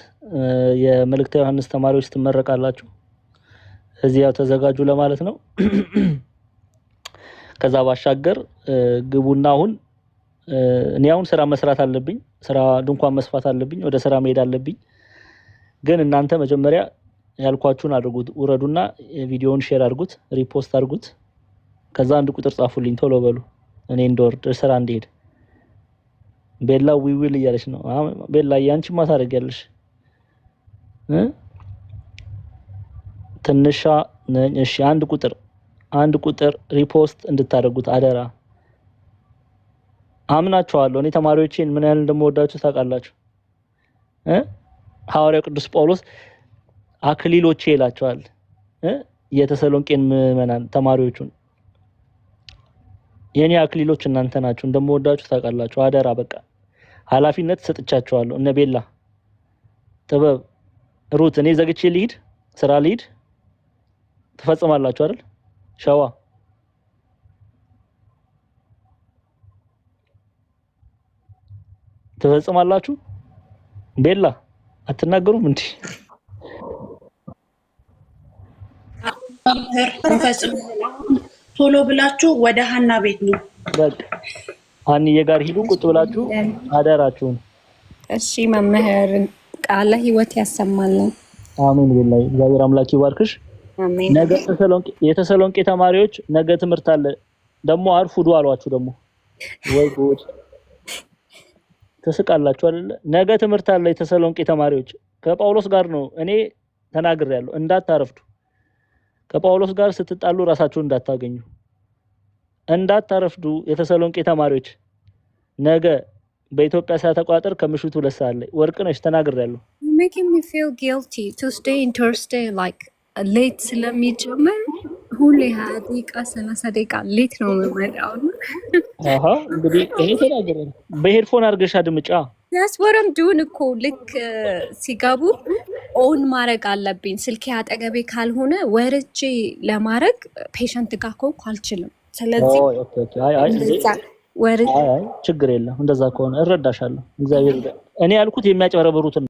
[SPEAKER 1] የመልእክተ ዮሐንስ ተማሪዎች ትመረቃላችሁ። እዚህ ያው ተዘጋጁ ለማለት ነው። ከዛ ባሻገር ግቡና አሁን እኔ አሁን ስራ መስራት አለብኝ፣ ስራ ድንኳን መስፋት አለብኝ፣ ወደ ስራ መሄድ አለብኝ። ግን እናንተ መጀመሪያ ያልኳችሁን አድርጉት። ውረዱና ቪዲዮውን ሼር አድርጉት፣ ሪፖስት አድርጉት። ከዛ አንድ ቁጥር ጻፉልኝ ቶሎ በሉ እኔ እንደወርድ ስራ እንድሄድ። ቤላ ዊዊል እያለች ነው። ቤላ ያንቺ ማታረጊያለሽ ትንሿ ነኝ። እሺ አንድ ቁጥር ሪፖስት እንድታደርጉት አደራ። አምናችኋለሁ። እኔ ተማሪዎቼን ምን ያህል እንደምወዳችሁ ታውቃላችሁ። ሐዋርያው ቅዱስ ጳውሎስ አክሊሎቼ ይላቸዋል የተሰሎንቄን ምዕመናን ተማሪዎቹን። የኔ አክሊሎች እናንተ ናችሁ፣ እንደምወዳችሁ ታውቃላችሁ። አደራ በቃ ኃላፊነት ሰጥቻችኋለሁ። እነ ቤላ ጥበብ ሩት እኔ ዘግቼ ልሂድ፣ ስራ ልሂድ፣ ትፈጽማላችሁ አይደል? ሸዋ ትፈጽማላችሁ። ቤላ አትናገሩም እንዴ?
[SPEAKER 3] መምህር እንፈጽም ቶሎ ብላችሁ ወደ ሀና ቤት ነው።
[SPEAKER 1] በቃ ሀኒዬ ጋር ሂዱ፣ ቁጭ ብላችሁ አደራችሁን።
[SPEAKER 4] እሺ መምህር ቃለ ሕይወት ያሰማልን።
[SPEAKER 1] አሜን ቢላሂ። እግዚአብሔር አምላክ ይባርክሽ።
[SPEAKER 4] አሜን።
[SPEAKER 1] ነገ የተሰሎንቄ ተማሪዎች ነገ ትምህርት አለ። ደግሞ አርፉዱ አሏችሁ። ደግሞ ወይ ጉድ ተስቃላችሁ አይደለ? ነገ ትምህርት አለ። የተሰሎንቄ ተማሪዎች ከጳውሎስ ጋር ነው። እኔ ተናግሬያለሁ፣ እንዳታረፍዱ። ከጳውሎስ ጋር ስትጣሉ ራሳችሁን እንዳታረፍዱ። የተሰሎንቄ ተማሪዎች ነገ በኢትዮጵያ ሰዓት አቆጣጠር ከምሽቱ 2 ሰዓት ላይ ወርቅነሽ ተናግሬያለሁ።
[SPEAKER 4] making me feel guilty to stay in Thursday like late ስለሚጀምር ሁሌ 20 ደቂቃ 30 ደቂቃ ሌት ነው የምመጣው።
[SPEAKER 1] እንግዲህ እኔ ተናግሬያለሁ። በሄድፎን አድርገሽ አድምጫ።
[SPEAKER 4] that's what I'm doing እኮ ልክ ሲጋቡ ኦን ማድረግ አለብኝ። ስልኬ አጠገቤ ካልሆነ ወርጄ ለማድረግ ፔሸንት ጋር እኮ አልችልም። ስለዚህ
[SPEAKER 1] ችግር የለም። እንደዛ ከሆነ እረዳሻለሁ። እግዚአብሔር እኔ ያልኩት የሚያጨበረብሩትን